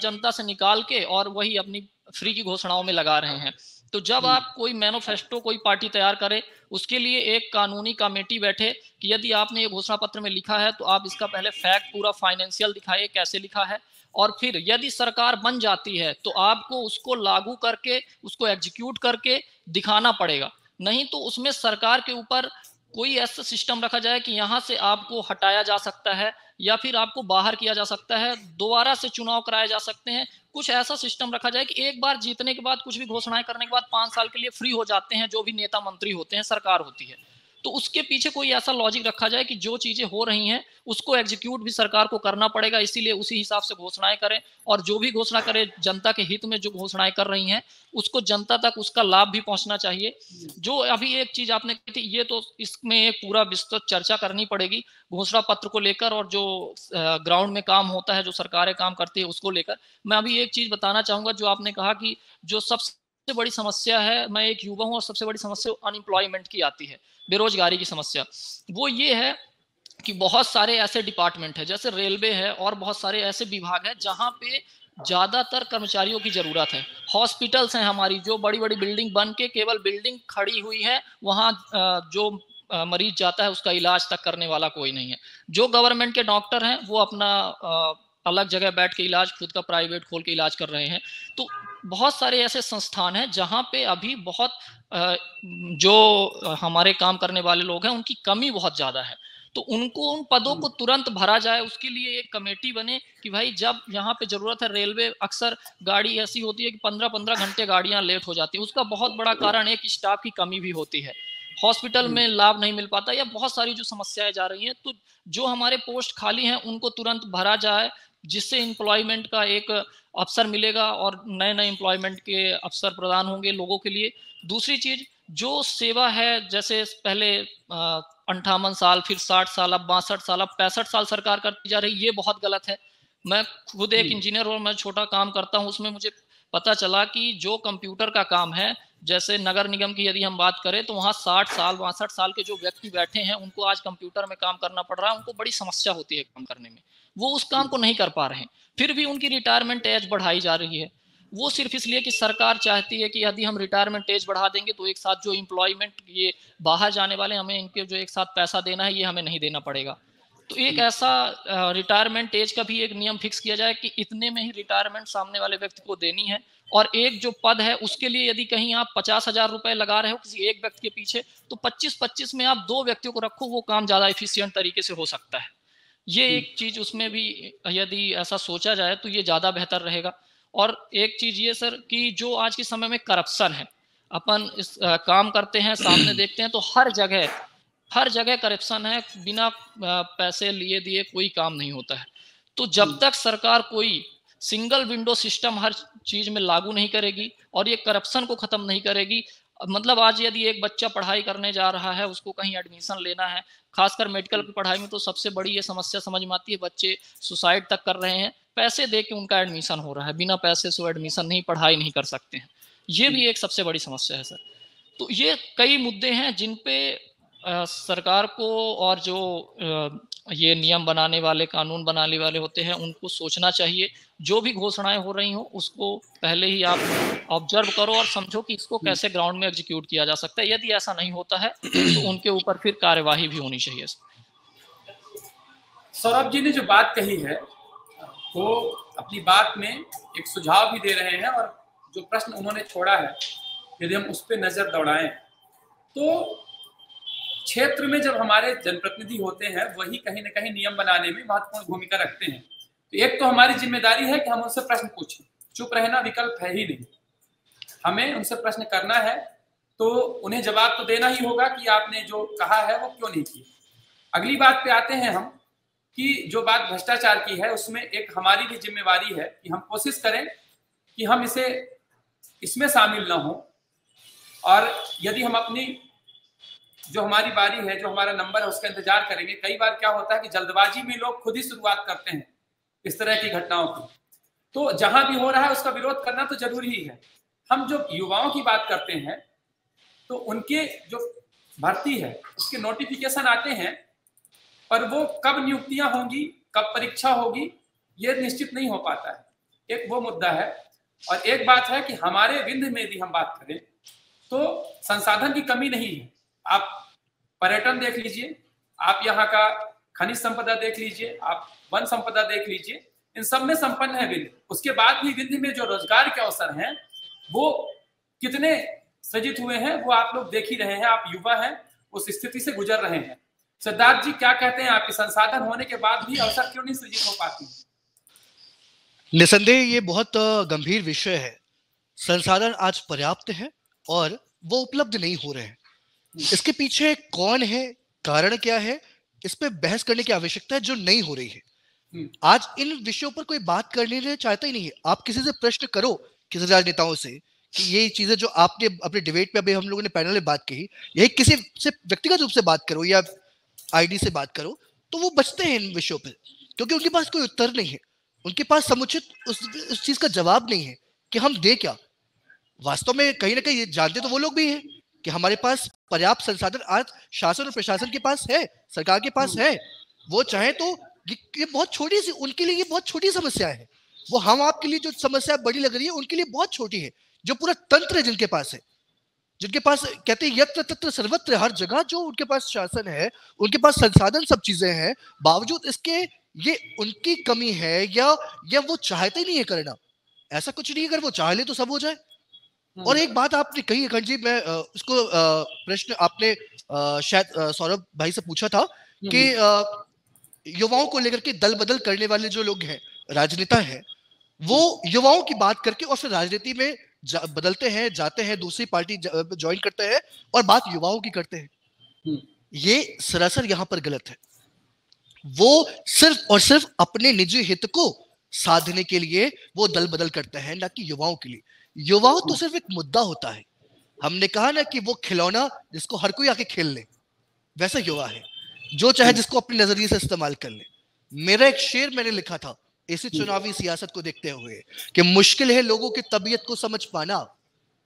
जनता से निकाल के और वही अपनी फ्री की घोषणाओं में लगा रहे हैं। तो जब आप कोई मैनिफेस्टो कोई पार्टी तैयार करे, उसके लिए एक कानूनी कमेटी बैठे कि यदि आपने ये घोषणा पत्र में लिखा है तो आप इसका पहले फैक्ट पूरा फाइनेंशियल दिखाइए, कैसे लिखा है, और फिर यदि सरकार बन जाती है तो आपको उसको लागू करके उसको एग्जीक्यूट करके दिखाना पड़ेगा। नहीं तो उसमें सरकार के ऊपर कोई ऐसा सिस्टम रखा जाए कि यहाँ से आपको हटाया जा सकता है या फिर आपको बाहर किया जा सकता है, दोबारा से चुनाव कराए जा सकते हैं। कुछ ऐसा सिस्टम रखा जाए कि एक बार जीतने के बाद कुछ भी घोषणाएं करने के बाद 5 साल के लिए फ्री हो जाते हैं जो भी नेता मंत्री होते हैं, सरकार होती है। तो उसके पीछे कोई ऐसा लॉजिक रखा जाए कि जो चीजें हो रही हैं उसको एग्जीक्यूट भी सरकार को करना पड़ेगा, इसीलिए उसी हिसाब से घोषणाएं करें, और जो भी घोषणा करे जनता के हित में जो घोषणाएं कर रही हैं उसको जनता तक उसका लाभ भी पहुंचना चाहिए। जो अभी एक चीज आपने कही थी, ये तो इसमें एक पूरा विस्तृत चर्चा करनी पड़ेगी घोषणा पत्र को लेकर, और जो ग्राउंड में काम होता है, जो सरकारें काम करती है उसको लेकर। मैं अभी एक चीज बताना चाहूंगा, जो आपने कहा कि जो सबसे बड़ी समस्या है, मैं एक युवा हूं और सबसे बड़ी समस्या अनएम्प्लॉयमेंट की आती है, बेरोजगारी की समस्या। वो ये है कि बहुत सारे ऐसे डिपार्टमेंट है, जैसे रेलवे है और बहुत सारे ऐसे विभाग है जहां पे ज्यादातर कर्मचारियों की जरूरत है। हॉस्पिटल्स हैं हमारी, जो बड़ी बड़ी बिल्डिंग बन के केवल बिल्डिंग खड़ी हुई है, वहां जो मरीज जाता है उसका इलाज तक करने वाला कोई नहीं है। जो गवर्नमेंट के डॉक्टर हैं वो अपना अलग जगह बैठ के इलाज, खुद का प्राइवेट खोल के इलाज कर रहे हैं। तो बहुत सारे ऐसे संस्थान हैं जहां पे अभी बहुत जो हमारे काम करने वाले लोग हैं उनकी कमी बहुत ज्यादा है। तो उनको उन पदों को तुरंत भरा जाए, उसके लिए एक कमेटी बने कि भाई जब यहाँ पे जरूरत है, रेलवे अक्सर गाड़ी ऐसी होती है कि 15-15 घंटे गाड़ियां लेट हो जाती है, उसका बहुत बड़ा कारण एक स्टाफ की कमी भी होती है, हॉस्पिटल में लाभ नहीं मिल पाता, या बहुत सारी जो समस्याएं जा रही हैं। तो जो हमारे पोस्ट खाली हैं उनको तुरंत भरा जाए, जिससे एम्प्लॉयमेंट का एक अवसर मिलेगा और नए नए एम्प्लॉयमेंट के अवसर प्रदान होंगे लोगों के लिए। दूसरी चीज, जो सेवा है, जैसे पहले 58 साल, फिर 60 साल, अब 62 साल, अब 65 साल सरकार करती जा रही, ये बहुत गलत है। मैं खुद एक इंजीनियर और मैं छोटा काम करता हूँ, उसमें मुझे पता चला कि जो कंप्यूटर का काम है, जैसे नगर निगम की यदि हम बात करें तो वहाँ 60 साल 62 साल के जो व्यक्ति बैठे हैं उनको आज कंप्यूटर में काम करना पड़ रहा है, उनको बड़ी समस्या होती है काम करने में, वो उस काम को नहीं कर पा रहे हैं, फिर भी उनकी रिटायरमेंट एज बढ़ाई जा रही है। वो सिर्फ इसलिए कि सरकार चाहती है कि यदि हम रिटायरमेंट एज बढ़ा देंगे तो एक साथ जो एम्प्लॉयमेंट ये बाहर जाने वाले, हमें इनके जो एक साथ पैसा देना है ये हमें नहीं देना पड़ेगा। तो एक ऐसा रिटायरमेंट एज का भी एक नियम फिक्स किया जाए कि इतने में ही रिटायरमेंट सामने वाले व्यक्ति को देनी है, और एक जो पद है उसके लिए यदि कहीं आप 50,000 रुपए लगा रहे हो किसी एक व्यक्ति के पीछे, तो 25-25 में आप 2 व्यक्तियों को रखो, वो काम ज्यादा एफिशिएंट तरीके से हो सकता है। ये एक चीज उसमें भी यदि ऐसा सोचा जाए तो ये ज्यादा बेहतर रहेगा। और एक चीज ये सर कि जो आज के समय में करप्शन है, अपन इस काम करते हैं, सामने देखते हैं तो हर जगह करप्शन है, बिना पैसे लिए दिए कोई काम नहीं होता है। तो जब तक सरकार कोई सिंगल विंडो सिस्टम हर चीज में लागू नहीं करेगी और ये करप्शन को खत्म नहीं करेगी, मतलब आज यदि एक बच्चा पढ़ाई करने जा रहा है, उसको कहीं एडमिशन लेना है, खासकर मेडिकल की पढ़ाई में तो सबसे बड़ी ये समस्या समझ में आती है, बच्चे सुसाइड तक कर रहे हैं, पैसे दे के उनका एडमिशन हो रहा है, बिना पैसे से वो एडमिशन नहीं, पढ़ाई नहीं कर सकते हैं। ये भी एक सबसे बड़ी समस्या है सर। तो ये कई मुद्दे हैं जिन पे सरकार को और जो ये नियम बनाने वाले, कानून बनाने वाले होते हैं, उनको सोचना चाहिए। जो भी घोषणाएं हो रही हो उसको पहले ही आप ऑब्जर्व करो और समझो कि इसको कैसे ग्राउंड में एग्जीक्यूट किया जा सकता है। यदि ऐसा नहीं होता है तो उनके ऊपर फिर कार्यवाही भी होनी चाहिए। सौरभ जी ने जो बात कही है वो अपनी बात में एक सुझाव भी दे रहे हैं, और जो प्रश्न उन्होंने छोड़ा है यदि हम उस पर नजर दौड़ाएं तो क्षेत्र में जब हमारे जनप्रतिनिधि होते हैं वही कहीं ना कहीं नियम बनाने में महत्वपूर्ण भूमिका रखते हैं। तो एक तो हमारी जिम्मेदारी है कि हम उनसे प्रश्न पूछें, चुप रहना विकल्प है ही नहीं, हमें उनसे प्रश्न करना है, तो उन्हें जवाब तो देना ही होगा कि आपने जो कहा है वो क्यों नहीं किया। अगली बात पे आते हैं हम कि जो बात भ्रष्टाचार की है उसमें एक हमारी भी जिम्मेवारी है कि हम कोशिश करें कि हम इसमें शामिल ना हो, और यदि हम अपनी जो हमारी बारी है, जो हमारा नंबर है, उसका इंतजार करेंगे। कई बार क्या होता है कि जल्दबाजी में लोग खुद ही शुरुआत करते हैं इस तरह की घटनाओं की, तो जहां भी हो रहा है उसका विरोध करना तो जरूरी ही है। हम जो युवाओं की बात करते हैं तो उनके जो भर्ती है उसके नोटिफिकेशन आते हैं, पर वो कब नियुक्तियां होंगी, कब परीक्षा होगी, ये निश्चित नहीं हो पाता है। एक वो मुद्दा है। और एक बात है कि हमारे विंध्य में यदि हम बात करें तो संसाधन की कमी नहीं है। आप पर्यटन देख लीजिए, आप यहाँ का खनिज संपदा देख लीजिए, आप वन संपदा देख लीजिए, इन सब में संपन्न है विंध्य। उसके बाद भी विंध्य में जो रोजगार के अवसर हैं वो कितने सृजित हुए हैं वो आप लोग देख ही रहे हैं। आप युवा हैं, उस स्थिति से गुजर रहे हैं। सिद्धार्थ जी क्या कहते हैं, आपके संसाधन होने के बाद भी अवसर क्यों नहीं सृजित हो पाती? निसंदेह ये बहुत गंभीर विषय है। संसाधन आज पर्याप्त है और वो उपलब्ध नहीं हो रहे हैं। इसके पीछे कौन है, कारण क्या है, इस पे बहस करने की आवश्यकता है जो नहीं हो रही है। आज इन विषयों पर कोई बात करने चाहता ही नहीं है। आप किसी से प्रश्न करो, किसी राजनेताओं से, कि ये चीजें जो आपने अपने डिबेट में अभी हम लोगों ने पैनल में बात की, यही किसी से व्यक्तिगत रूप से बात करो या आईडी से बात करो, तो वो बचते हैं इन विषयों पे, क्योंकि उनके पास कोई उत्तर नहीं है। उनके पास समुचित उस चीज का जवाब नहीं है कि हम दे क्या। वास्तव में कहीं ना कहीं ये जानते तो वो लोग भी हैं कि हमारे पास पर्याप्त संसाधन आज शासन और प्रशासन के पास है, सरकार के पास है। वो चाहे तो ये बहुत छोटी सी, उनके लिए ये बहुत छोटी समस्या है। वो हम आपके लिए जो समस्या बड़ी लग रही है उनके लिए बहुत छोटी है। जो पूरा तंत्र है जिनके पास है, जिनके पास कहते हैं यत्र तत्र सर्वत्र, हर जगह जो उनके पास शासन है, उनके पास संसाधन, सब चीजें हैं, बावजूद इसके ये उनकी कमी है या वो चाहते ही नहीं है करना। ऐसा कुछ नहीं, अगर वो चाह ले तो सब हो जाए। और एक बात आपने कही अखंड जी, मैं इसको प्रश्न आपने शायद सौरभ भाई से पूछा था कि युवाओं को लेकर के दल बदल करने वाले जो लोग हैं, राजनेता हैं, वो युवाओं की बात करके और फिर राजनीति में बदलते हैं, जाते हैं, दूसरी पार्टी ज्वाइन करते हैं और बात युवाओं की करते हैं। ये सरासर यहाँ पर गलत है। वो सिर्फ और सिर्फ अपने निजी हित को साधने के लिए वो दल बदल करते हैं, ना कि युवाओं के लिए। युवाओं तो सिर्फ एक मुद्दा होता है। हमने कहा ना कि वो खिलौना जिसको हर कोई आके खेल ले, वैसा युवा है जो चाहे जिसको अपने नजरिए से इस्तेमाल कर ले। मेरा एक शेर मैंने लिखा था इसी चुनावी सियासत को देखते हुए कि मुश्किल है लोगों की तबीयत को समझ पाना,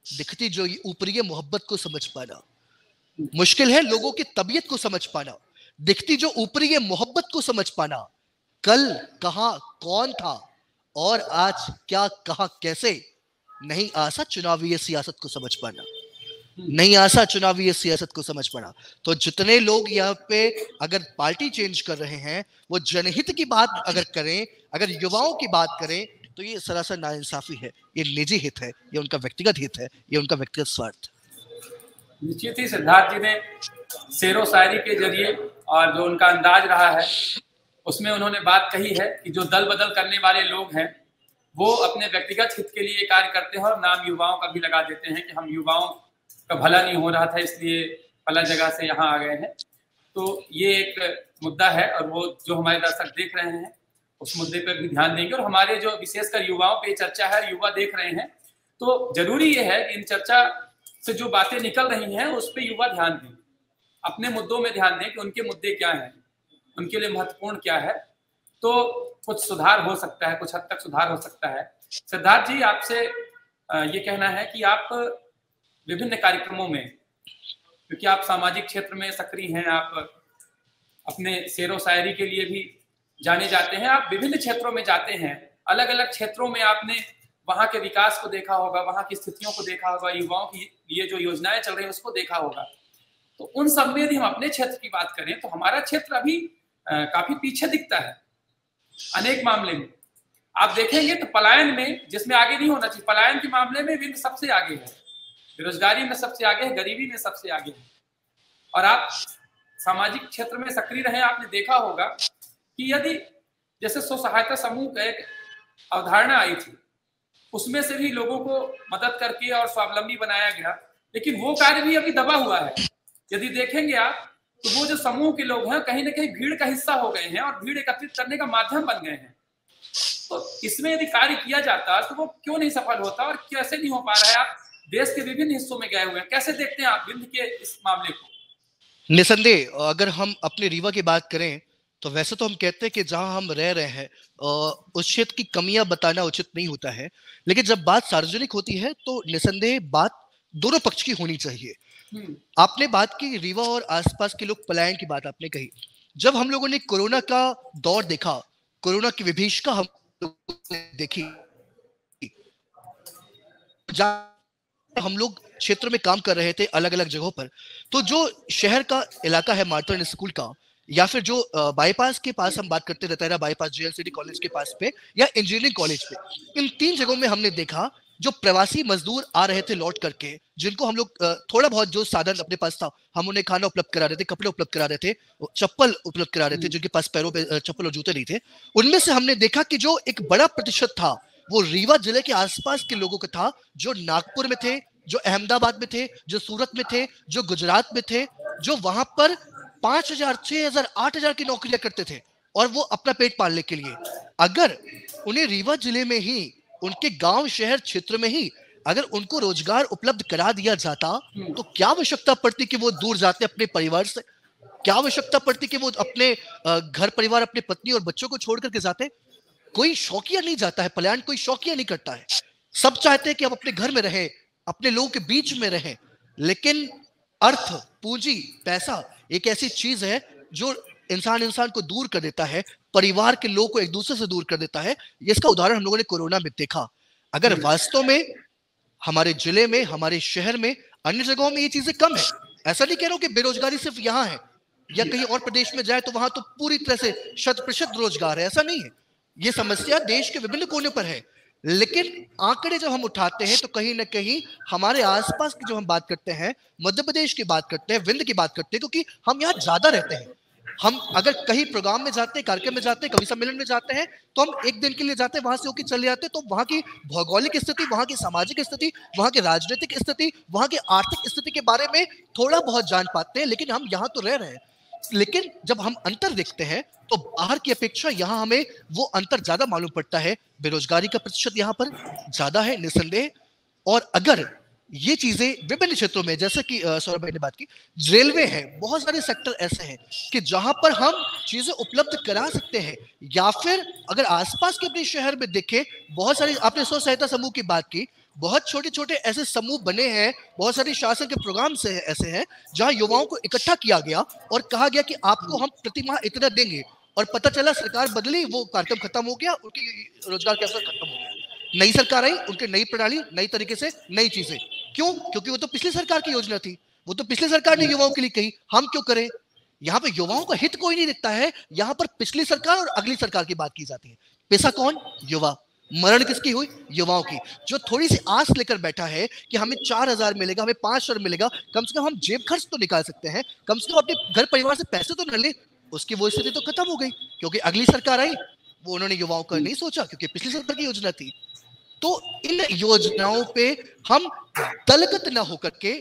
दिखती जो ऊपरी मोहब्बत को समझ पाना। मुश्किल है लोगों की तबीयत को समझ पाना, दिखती जो ऊपरी मोहब्बत को समझ पाना। कल कहां कौन था और आज क्या कहां कैसे, नहीं आसा चुनावी सियासत को समझ पाना, नहीं आसा चुनावी सियासत को समझ पाना। तो जितने लोग यहाँ पे अगर पार्टी चेंज कर रहे हैं वो जनहित की बात अगर करें, अगर युवाओं की बात करें, तो ये सरासर नाइंसाफी है। ये निजी हित है, ये उनका व्यक्तिगत हित है, ये उनका व्यक्तिगत स्वार्थ। निश्चित ही सिद्धार्थ जी ने शेरो शायरी के जरिए और जो उनका अंदाज रहा है उसमें उन्होंने बात कही है कि जो दल बदल करने वाले लोग हैं वो अपने व्यक्तिगत हित के लिए कार्य करते हैं और नाम युवाओं का भी लगा देते हैं कि हम युवाओं का भला नहीं हो रहा था इसलिए फला जगह से यहाँ आ गए हैं। तो ये एक मुद्दा है और वो जो हमारे दर्शक देख रहे हैं उस मुद्दे पर भी ध्यान देंगे। और हमारे जो विशेषकर युवाओं पे चर्चा है, युवा देख रहे हैं, तो जरूरी ये है कि इन चर्चा से जो बातें निकल रही हैं उस पर युवा ध्यान दें, अपने मुद्दों में ध्यान दें कि उनके मुद्दे क्या हैं, उनके लिए महत्वपूर्ण क्या है। तो कुछ सुधार हो सकता है, कुछ हद तक सुधार हो सकता है। सिद्धार्थ जी, आपसे ये कहना है कि आप विभिन्न कार्यक्रमों में, क्योंकि आप सामाजिक क्षेत्र में सक्रिय हैं, आप अपने शेरो शायरी के लिए भी जाने जाते हैं, आप विभिन्न क्षेत्रों में जाते हैं, अलग अलग क्षेत्रों में आपने वहाँ के विकास को देखा होगा, वहाँ की स्थितियों को देखा होगा, युवाओं की लिए जो योजनाएं चल रही हैं उसको देखा होगा। तो उन सब में यदि हम अपने क्षेत्र की बात करें तो हमारा क्षेत्र अभी काफी पीछे दिखता है अनेक मामले में। आप देखेंगे तो पलायन में, जिसमें आगे नहीं होना चाहिए, पलायन के मामले में विंध्य सबसे आगे है, बेरोजगारी में सबसे आगे है, गरीबी में सबसे आगे है। और आप सामाजिक क्षेत्र में सक्रिय रहे, आपने देखा होगा कि यदि जैसे स्व सहायता समूह का एक अवधारणा आई थी, उसमें से भी लोगों को मदद करके और स्वावलंबी बनाया गया, लेकिन वो कार्य भी अभी दबा हुआ है। यदि देखेंगे आप तो वो जो समूह के लोग हैं कहीं ना कहीं भीड़ का हिस्सा हो गए हैं और भीड़ एकत्रित करने का माध्यम बन गए हैं। तो इसमें यदि कार्य किया जाता तो वो क्यों नहीं सफल होता और कैसे नहीं हो पा रहा है? आप देश के विभिन्न हिस्सों में गए हुए हैं, कैसे देखते हैं आप विंध्य के इस मामले को? निसंदेह अगर हम अपने रीवा की बात करें तो वैसे तो हम कहते हैं कि जहां हम रह रहे हैं उस क्षेत्र की कमियां बताना उचित नहीं होता है, लेकिन जब बात सार्वजनिक होती है तो निसंदेह बात दोनों पक्ष की होनी चाहिए। आपने बात की रीवा और आसपास के लोग पलायन की बात आपने कही। जब हम लोगों ने कोरोना का दौर देखा, कोरोना की विभीषिका हम लोगों ने देखी, हम लोग क्षेत्र में काम कर रहे थे अलग अलग जगहों पर, तो जो शहर का इलाका है मार्टन स्कूल का, या फिर जो बाईपास के पास हम बात करते रहता है बाईपास जेएलसीडी कॉलेज के पास पे या इंजीनियरिंग कॉलेज पे, इन 3 जगहों में हमने देखा जो प्रवासी मजदूर आ रहे थे लौट करके, जिनको हम लोग थोड़ा बहुत जो साधन अपने पास था हम उन्हें खाना उपलब्ध करा रहे थे, कपड़े उपलब्ध करा रहे थे, चप्पल उपलब्ध करा रहे थे, जिनके पास पैरों पे चप्पल और जूते नहीं थे। उनमें से हमने देखा कि जो एक बड़ा प्रतिशत था वो रीवा जिले के आसपास के लोगों का था, जो नागपुर में थे, जो अहमदाबाद में थे, जो सूरत में थे, जो गुजरात में थे, जो वहां पर 5,000, 6,000, 8,000 की नौकरियां करते थे और वो अपना पेट पालने के लिए, अगर उन्हें रीवा जिले में ही, उनके गांव शहर क्षेत्र में ही अगर उनको रोजगार उपलब्ध करा दिया जाता तो क्या आवश्यकता पड़ती कि वो दूर जाते अपने परिवार से? क्या आवश्यकता पड़ती कि वो अपने घर परिवार, अपने पत्नी और बच्चों को छोड़ करके जाते? कोई शौकिया नहीं जाता है पलायन, कोई शौकिया नहीं करता है। सब चाहते हैं कि हम अपने घर में रहें, अपने लोगों के बीच में रहें, लेकिन अर्थ, पूंजी, पैसा एक ऐसी चीज है जो इंसान को दूर कर देता है, परिवार के लोगों को एक दूसरे से दूर कर देता है। इसका उदाहरण हम लोगों ने कोरोना में देखा। अगर वास्तव में हमारे जिले में, हमारे शहर में, अन्य जगहों में ये चीजें कम है, ऐसा नहीं कह रहा हूं कि बेरोजगारी सिर्फ यहां है या कहीं और प्रदेश में जाए तो वहां तो पूरी तरह से 100% रोजगार है, ऐसा नहीं है। ये समस्या देश के विभिन्न कोने पर है, लेकिन आंकड़े जब हम उठाते हैं तो कहीं ना कहीं हमारे आसपास की जो हम बात करते हैं, मध्य प्रदेश की बात करते हैं, विंध्य की बात करते हैं, क्योंकि हम यहाँ ज्यादा रहते हैं। हम अगर कहीं प्रोग्राम में जाते हैं, कार्यक्रम में जाते हैं, कवि सम्मेलन में जाते हैं, तो हम एक दिन के लिए जाते हैं, वहां से होकर चले जाते हैं, तो वहां की भौगोलिक स्थिति, वहां की सामाजिक स्थिति, वहां की राजनीतिक स्थिति, वहां की आर्थिक स्थिति के बारे में थोड़ा बहुत जान पाते हैं, लेकिन हम यहाँ तो रह रहे हैं। लेकिन जब हम अंतर देखते हैं तो बाहर की अपेक्षा यहाँ हमें वो अंतर ज्यादा मालूम पड़ता है। बेरोजगारी का प्रतिशत यहाँ पर ज्यादा है निसंदेह, और अगर ये चीजें विभिन्न क्षेत्रों में, जैसे कि सौरभ भाई ने बात की, रेलवे है, बहुत सारे सेक्टर ऐसे हैं कि जहां पर हम चीजें उपलब्ध करा सकते हैं, या फिर अगर आसपास के अपने शहर में देखें, बहुत सारे, आपने स्व सहायता समूह की बात की, बहुत छोटे छोटे ऐसे समूह बने हैं, बहुत सारे शासन के प्रोग्राम से ऐसे हैं जहां युवाओं को इकट्ठा किया गया और कहा गया कि आपको हम प्रति माह इतना देंगे, और पता चला सरकार बदली, वो कार्यक्रम खत्म हो गया, उनकी रोजगार के अवसर खत्म हो गया। नई सरकार आई, उनकी नई प्रणाली, नई तरीके से नई चीजें। क्यों? क्योंकि वो तो पिछली सरकार की योजना थी, वो तो पिछली सरकार ने युवाओं के लिए कही, हम क्यों करें? यहाँ पे युवाओं का हित कोई नहीं दिखता है, यहाँ पर पिछली सरकार और अगली सरकार की बात की जाती है। पैसा कौन? युवा। मरण किसकी हुई? युवाओं की, जो थोड़ी सी आस लेकर बैठा है कि हमें 4,000 मिलेगा, हमें 5,000 मिलेगा, कम से कम हम जेब खर्च तो निकाल सकते हैं, कम से कम अपने घर परिवार से पैसे तो न ले, उसकी वो स्थिति तो खत्म हो गई, क्योंकि अगली सरकार आई, वो उन्होंने युवाओं का नहीं सोचा, क्योंकि पिछली सरकार की योजना थी। तो इन योजनाओं पे हम दलगत न होकर के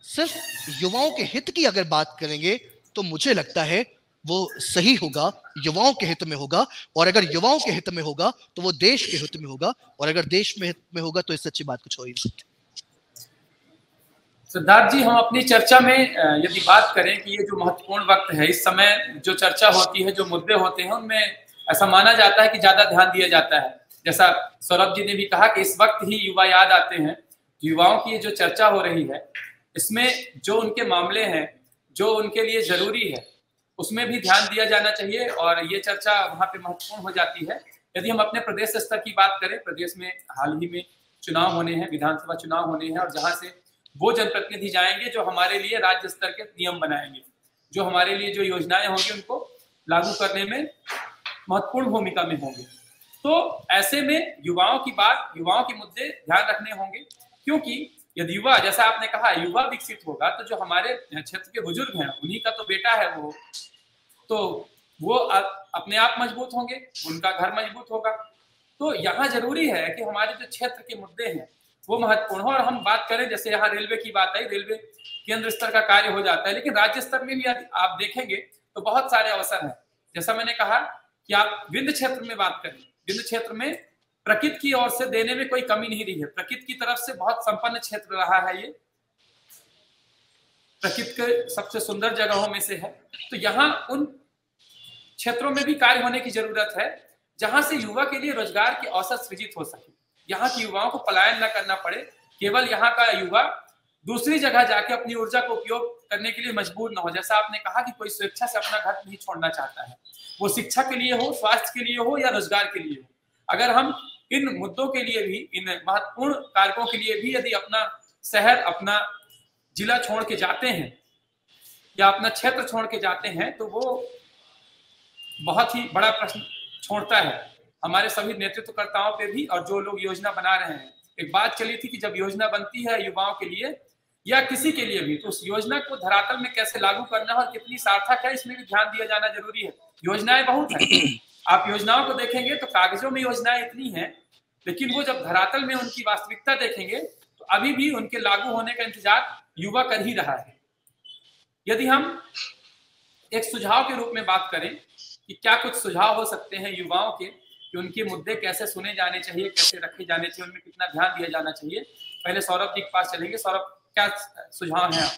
सिर्फ युवाओं के हित की अगर बात करेंगे तो मुझे लगता है वो सही होगा, युवाओं के हित में होगा, और अगर युवाओं के हित में होगा तो वो देश के हित में होगा, और अगर देश में हित में होगा तो इससे अच्छी बात कुछ हो ही नहीं सकती। सिद्धार्थ जी, हम अपनी चर्चा में यदि बात करें कि ये जो महत्वपूर्ण वक्त है, इस समय जो चर्चा होती है, जो मुद्दे होते हैं, उनमें ऐसा माना जाता है कि ज्यादा ध्यान दिया जाता है। जैसा सौरभ जी ने भी कहा कि इस वक्त ही युवा याद आते हैं। युवाओं की जो चर्चा हो रही है, इसमें जो उनके मामले हैं, जो उनके लिए जरूरी है, उसमें भी ध्यान दिया जाना चाहिए, और ये चर्चा वहाँ पे महत्वपूर्ण हो जाती है। यदि हम अपने प्रदेश स्तर की बात करें, प्रदेश में हाल ही में चुनाव होने हैं, विधानसभा चुनाव होने हैं, और जहाँ से वो जनप्रतिनिधि जाएंगे जो हमारे लिए राज्य स्तर के नियम बनाएंगे, जो हमारे लिए जो योजनाएं होंगी उनको लागू करने में महत्वपूर्ण भूमिका में होंगे। तो ऐसे में युवाओं की बात, युवाओं के मुद्दे ध्यान रखने होंगे, क्योंकि यदि युवा, जैसा आपने कहा, युवा विकसित होगा तो जो हमारे क्षेत्र के बुजुर्ग हैं, उन्हीं का तो बेटा है वो, तो वो अपने आप मजबूत होंगे, उनका घर मजबूत होगा। तो यहाँ जरूरी है कि हमारे जो क्षेत्र के मुद्दे हैं वो महत्वपूर्ण हो। और हम बात करें, जैसे यहाँ रेलवे की बात आई, रेलवे केंद्र स्तर का कार्य हो जाता है, लेकिन राज्य स्तर में भी आप देखेंगे तो बहुत सारे अवसर हैं। जैसा मैंने कहा कि आप विंध्य क्षेत्र में बात करें, विंध्य क्षेत्र में प्रकृति की ओर से देने में कोई कमी नहीं रही है, प्रकृति की तरफ से बहुत संपन्न क्षेत्र रहा है, ये प्रकृति के सबसे सुंदर जगहों में से है। तो यहाँ उन क्षेत्रों में भी कार्य होने की जरूरत है जहां से युवा के लिए रोजगार के अवसर सृजित हो सके, यहाँ के युवाओं को पलायन न करना पड़े, केवल यहाँ का युवा दूसरी जगह जाके अपनी ऊर्जा को उपयोग करने के लिए मजबूर न हो। जैसा आपने कहा कि कोई स्वेच्छा से अपना घर नहीं छोड़ना चाहता है, वो शिक्षा के लिए हो, स्वास्थ्य के लिए हो या रोजगार के लिए हो। अगर हम इन मुद्दों के लिए भी, इन महत्वपूर्ण कारकों के लिए भी यदि अपना शहर, अपना जिला छोड़ के जाते हैं या अपना क्षेत्र छोड़ के जाते हैं, तो वो बहुत ही बड़ा प्रश्न छोड़ता है हमारे सभी नेतृत्वकर्ताओं पे भी और जो लोग योजना बना रहे हैं। एक बात चली थी कि जब योजना बनती है युवाओं के लिए या किसी के लिए भी, तो उस योजना को धरातल में कैसे लागू करना है और कितनी सार्थक है, इसमें भी ध्यान दिया जाना जरूरी है। योजनाएं बहुत हैं, आप योजनाओं को देखेंगे तो कागजों में योजनाएं इतनी हैं, लेकिन वो जब धरातल में उनकी वास्तविकता देखेंगे तो अभी भी उनके लागू होने का इंतजार युवा कर ही रहा है। यदि हम एक सुझाव के रूप में बात करें कि क्या कुछ सुझाव हो सकते हैं युवाओं के, कि उनके मुद्दे कैसे सुने जाने चाहिए, कैसे रखे जाने चाहिए, उनमें कितना ध्यान दिया जाना चाहिए, पहले सौरभ जी के पास चलेंगे। सौरभ, क्या सुझाव है आप?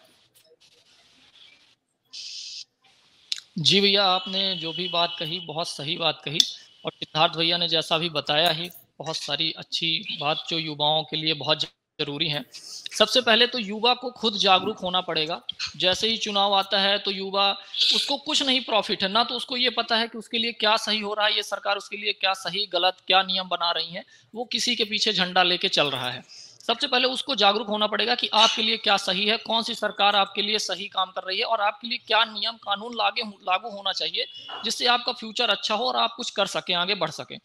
जी भैया, आपने जो भी बात कही बहुत सही बात कही, और सिद्धार्थ भैया ने जैसा भी बताया ही बहुत सारी अच्छी बात जो युवाओं के लिए बहुत जरूरी है। सबसे पहले तो युवा को खुद जागरूक होना पड़ेगा। जैसे ही चुनाव आता है तो युवा, उसको कुछ नहीं प्रॉफिट है ना, तो उसको ये पता है कि उसके लिए क्या सही हो रहा है, ये सरकार उसके लिए क्या सही गलत क्या नियम बना रही है, वो किसी के पीछे झंडा लेके चल रहा है। सबसे पहले उसको जागरूक होना पड़ेगा कि आपके लिए क्या सही है, कौन सी सरकार आपके लिए सही काम कर रही है और आपके लिए क्या नियम कानून लागू होना चाहिए जिससे आपका फ्यूचर अच्छा हो और आप कुछ कर सकें, आगे बढ़ सकें।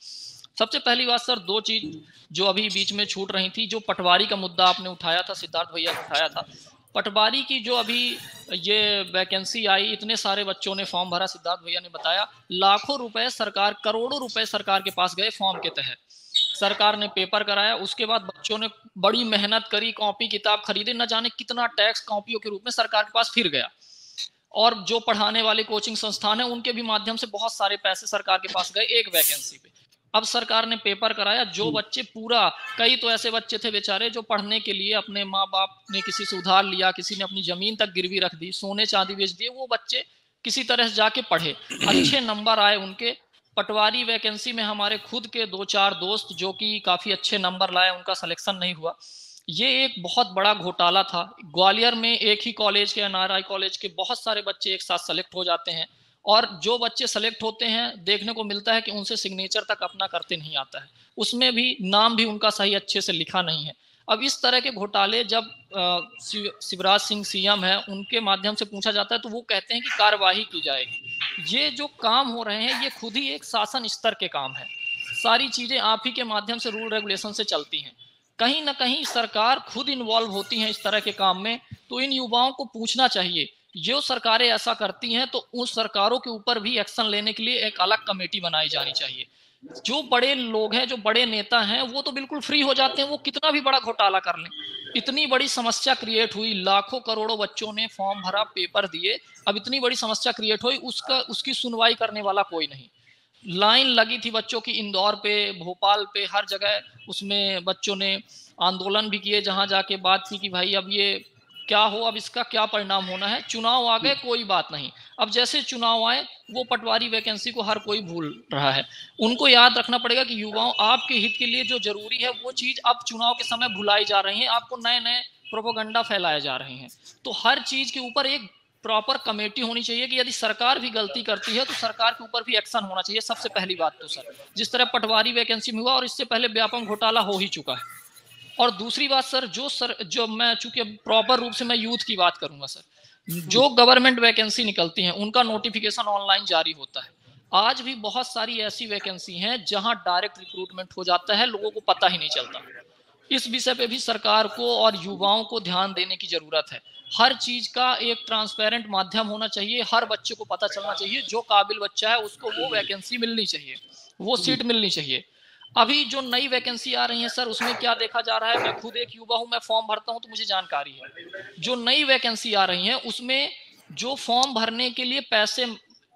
सबसे पहली बात सर, दो चीज जो अभी बीच में छूट रही थी, जो पटवारी का मुद्दा आपने उठाया था, सिद्धार्थ भैया ने उठाया था, पटवारी की जो अभी ये वैकेंसी आई, इतने सारे बच्चों ने फॉर्म भरा, सिद्धार्थ भैया ने बताया लाखों रुपए सरकार, करोड़ों रुपए सरकार के पास गए फॉर्म के तहत, सरकार ने पेपर कराया, उसके बाद बच्चों ने बड़ी मेहनत करी, कॉपी किताब खरीदे, न जाने कितना टैक्स कॉपियों के रूप में सरकार के पास फिर गया, और जो पढ़ाने वाले कोचिंग संस्थान है उनके भी माध्यम से बहुत सारे पैसे सरकार के पास गए एक वैकेंसी पे। अब सरकार ने पेपर कराया, जो बच्चे पूरा, कई तो ऐसे बच्चे थे बेचारे जो पढ़ने के लिए अपने माँ बाप ने किसी से उधार लिया, किसी ने अपनी जमीन तक गिरवी रख दी, सोने चांदी बेच दिए, वो बच्चे किसी तरह से जाके पढ़े, अच्छे नंबर आए उनके। पटवारी वैकेंसी में हमारे खुद के 2-4 दोस्त जो कि काफी अच्छे नंबर लाए, उनका सिलेक्शन नहीं हुआ। ये एक बहुत बड़ा घोटाला था। ग्वालियर में एक ही कॉलेज के, एनआरआई कॉलेज के बहुत सारे बच्चे एक साथ सेलेक्ट हो जाते हैं, और जो बच्चे सेलेक्ट होते हैं देखने को मिलता है कि उनसे सिग्नेचर तक अपना करते नहीं आता है, उसमें भी नाम भी उनका सही अच्छे से लिखा नहीं है। अब इस तरह के घोटाले जब शिवराज सिंह सीएम है उनके माध्यम से पूछा जाता है तो वो कहते हैं कि कार्यवाही की जाएगी। ये जो काम हो रहे हैं ये खुद ही एक शासन स्तर के काम है, सारी चीजें आप ही के माध्यम से रूल रेगुलेशन से चलती हैं, कहीं ना कहीं सरकार खुद इन्वॉल्व होती है इस तरह के काम में। तो इन युवाओं को पूछना चाहिए, जो सरकारें ऐसा करती हैं तो उन सरकारों के ऊपर भी एक्शन लेने के लिए एक अलग कमेटी बनाई जानी चाहिए। जो बड़े लोग हैं, जो बड़े नेता हैं, वो तो बिल्कुल फ्री हो जाते हैं, वो कितना भी बड़ा घोटाला कर लें। इतनी बड़ी समस्या क्रिएट हुई, लाखों करोड़ों बच्चों ने फॉर्म भरा, पेपर दिए, अब इतनी बड़ी समस्या क्रिएट हुई, उसकी सुनवाई करने वाला कोई नहीं। लाइन लगी थी बच्चों की इंदौर पे, भोपाल पे, हर जगह उसमें बच्चों ने आंदोलन भी किए, जहां जाके बात की कि भाई अब ये क्या हो, अब इसका क्या परिणाम होना है। चुनाव आ गए, कोई बात नहीं, अब जैसे चुनाव आए वो पटवारी वैकेंसी को हर कोई भूल रहा है। उनको याद रखना पड़ेगा कि युवाओं, आपके हित के लिए जो जरूरी है वो चीज अब चुनाव के समय भुलाई जा रही है, आपको नए नए प्रोपोगंडा फैलाए जा रहे हैं। तो हर चीज के ऊपर एक प्रॉपर कमेटी होनी चाहिए कि यदि सरकार भी गलती करती है तो सरकार के ऊपर भी एक्शन होना चाहिए। सबसे पहली बात तो सर, जिस तरह पटवारी वैकेंसी में हुआ और इससे पहले व्यापक घोटाला हो ही चुका है। और दूसरी बात सर, जो मैं, चूंकि प्रॉपर रूप से मैं यूथ की बात करूंगा सर, जो गवर्नमेंट वैकेंसी निकलती हैं उनका नोटिफिकेशन ऑनलाइन जारी होता है। आज भी बहुत सारी ऐसी वैकेंसी हैं जहां डायरेक्ट रिक्रूटमेंट हो जाता है, लोगों को पता ही नहीं चलता। इस विषय पे भी सरकार को और युवाओं को ध्यान देने की जरूरत है। हर चीज का एक ट्रांसपेरेंट माध्यम होना चाहिए, हर बच्चे को पता चलना चाहिए, जो काबिल बच्चा है उसको वो वैकेंसी मिलनी चाहिए, वो सीट मिलनी चाहिए। अभी जो नई वैकेंसी आ रही है सर, उसमें क्या देखा जा रहा है, मैं खुद एक युवा हूं, मैं फॉर्म भरता हूं तो मुझे जानकारी है। जो नई वैकेंसी आ रही है उसमें जो फॉर्म भरने के लिए पैसे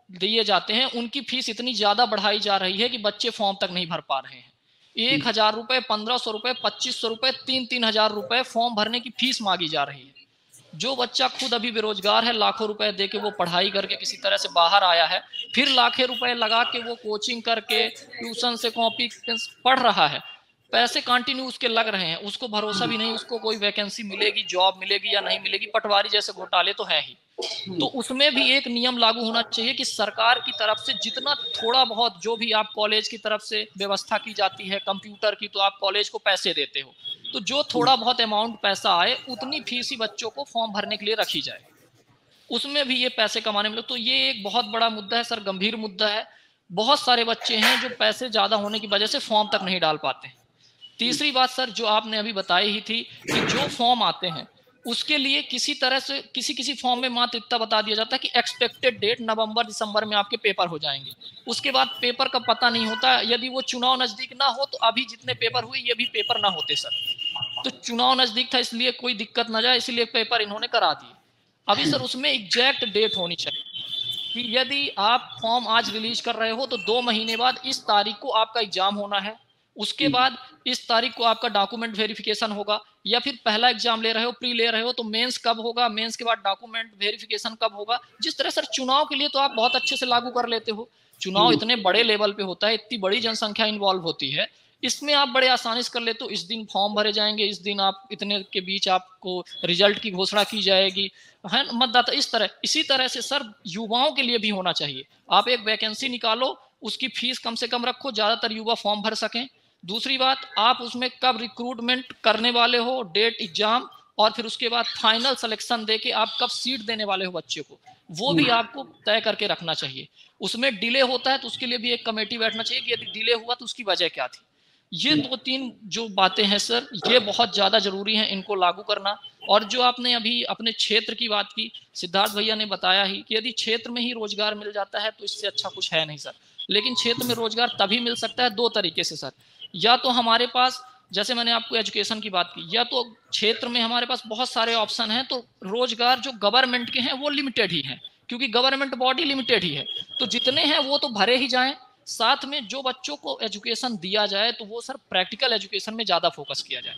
दिए जाते हैं, उनकी फीस इतनी ज्यादा बढ़ाई जा रही है कि बच्चे फॉर्म तक नहीं भर पा रहे हैं। 1,000 रुपए, 1,500 रुपए, 2,500 रुपए, 3,000 रुपए फॉर्म भरने की फीस मांगी जा रही है। जो बच्चा खुद अभी बेरोजगार है, लाखों रुपए दे के वो पढ़ाई करके किसी तरह से बाहर आया है, फिर लाखों रुपए लगा के वो कोचिंग करके ट्यूशन से कॉपी पढ़ रहा है, पैसे कंटिन्यू उसके लग रहे हैं, उसको भरोसा भी नहीं उसको कोई वैकेंसी मिलेगी, जॉब मिलेगी या नहीं मिलेगी। पटवारी जैसे घोटाले तो है ही। तो उसमें भी एक नियम लागू होना चाहिए कि सरकार की तरफ से जितना थोड़ा बहुत जो भी आप कॉलेज की तरफ से व्यवस्था की जाती है कंप्यूटर की, तो आप कॉलेज को पैसे देते हो, तो जो थोड़ा बहुत अमाउंट पैसा आए उतनी फीस ही बच्चों को फॉर्म भरने के लिए रखी जाए, उसमें भी ये पैसे कमाने में। तो ये एक बहुत बड़ा मुद्दा है सर, गंभीर मुद्दा है। बहुत सारे बच्चे हैं जो पैसे ज्यादा होने की वजह से फॉर्म तक नहीं डाल पाते। तीसरी बात सर जो आपने अभी बताई ही थी कि जो फॉर्म आते हैं उसके लिए किसी तरह से किसी फॉर्म में मात्र इतना बता दिया जाता है कि एक्सपेक्टेड डेट नवंबर दिसंबर में आपके पेपर हो जाएंगे। उसके बाद पेपर का पता नहीं होता। यदि वो चुनाव नजदीक ना हो तो अभी जितने पेपर हुए ये भी पेपर ना होते सर। तो चुनाव नजदीक था इसलिए कोई दिक्कत ना जाए, इसलिए पेपर इन्होंने करा दिए। अभी सर उसमें एग्जैक्ट डेट होनी चाहिए कि यदि आप फॉर्म आज रिलीज कर रहे हो तो 2 महीने बाद इस तारीख को आपका एग्जाम होना है, उसके बाद इस तारीख को आपका डॉक्यूमेंट वेरिफिकेशन होगा, या फिर पहला एग्जाम ले रहे हो, प्री ले रहे हो तो मेंस कब होगा, मेंस के बाद डॉक्यूमेंट वेरिफिकेशन कब होगा। जिस तरह सर चुनाव के लिए तो आप बहुत अच्छे से लागू कर लेते हो, चुनाव इतने बड़े लेवल पे होता है, इतनी बड़ी जनसंख्या इन्वॉल्व होती है, इसमें आप बड़े आसानी से कर लेते हो। इस दिन फॉर्म भरे जाएंगे, इस दिन आप इतने के बीच आपको रिजल्ट की घोषणा की जाएगी, है मतदाता इस तरह। इसी तरह से सर युवाओं के लिए भी होना चाहिए। आप एक वैकेंसी निकालो, उसकी फीस कम से कम रखो, ज्यादातर युवा फॉर्म भर सकें। दूसरी बात, आप उसमें कब रिक्रूटमेंट करने वाले हो, डेट, एग्जाम, और फिर उसके बाद फाइनल सिलेक्शन देके आप कब सीट देने वाले हो बच्चे को, वो भी आपको तय करके रखना चाहिए। उसमें डिले होता है तो उसके लिए भी एक कमेटी बैठना चाहिए कि यदि डिले हुआ तो उसकी वजह क्या थी। ये 2-3 जो बातें हैं सर, ये बहुत ज्यादा जरूरी हैं, इनको लागू करना। और जो आपने अभी अपने क्षेत्र की बात की, सिद्धार्थ भैया ने बताया ही कि यदि क्षेत्र में ही रोजगार मिल जाता है तो इससे अच्छा कुछ है नहीं सर। लेकिन क्षेत्र में रोजगार तभी मिल सकता है 2 तरीके से सर। या तो हमारे पास, जैसे मैंने आपको एजुकेशन की बात की, या तो क्षेत्र में हमारे पास बहुत सारे ऑप्शन हैं, तो रोजगार जो गवर्नमेंट के हैं वो लिमिटेड ही हैं, क्योंकि गवर्नमेंट बॉडी लिमिटेड ही है, तो जितने हैं वो तो भरे ही जाएं। साथ में जो बच्चों को एजुकेशन दिया जाए तो वो सर प्रैक्टिकल एजुकेशन में ज्यादा फोकस किया जाए।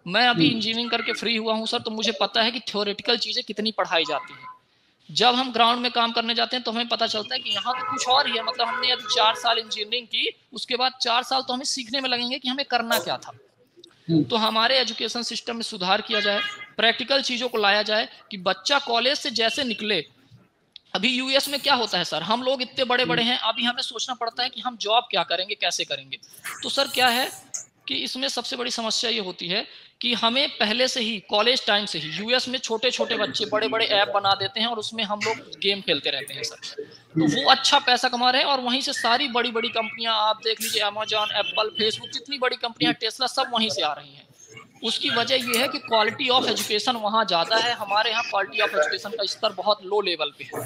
मैं अभी इंजीनियरिंग करके फ्री हुआ हूं सर, तो मुझे पता है कि थ्योरेटिकल चीजें कितनी पढ़ाई जाती हैं। जब हम ग्राउंड में काम करने जाते हैं तो हमें पता चलता है कि यहाँ तो कुछ और ही है। मतलब हमने यदि 4 साल इंजीनियरिंग की, उसके बाद 4 साल तो हमें सीखने में लगेंगे कि हमें करना क्या था। तो हमारे एजुकेशन सिस्टम में सुधार किया जाए, प्रैक्टिकल चीजों को लाया जाए कि बच्चा कॉलेज से जैसे निकले। अभी यूएस में क्या होता है सर, हम लोग इतने बड़े बड़े हैं, अभी हमें सोचना पड़ता है कि हम जॉब क्या करेंगे, कैसे करेंगे। तो सर क्या है कि इसमें सबसे बड़ी समस्या ये होती है कि हमें पहले से ही कॉलेज टाइम से ही, यूएस में छोटे छोटे बच्चे बड़े बड़े ऐप बना देते हैं और उसमें हम लोग गेम खेलते रहते हैं सर। तो वो अच्छा पैसा कमा रहे हैं और वहीं से सारी बड़ी बड़ी कंपनियां आप देख लीजिए, अमेजॉन, एप्पल, फेसबुक, जितनी बड़ी कंपनियां, टेस्ला, सब वहीं से आ रही हैं। उसकी वजह यह है कि क्वालिटी ऑफ एजुकेशन वहाँ ज़्यादा है, हमारे यहाँ क्वालिटी ऑफ एजुकेशन का स्तर बहुत लो लेवल पे है।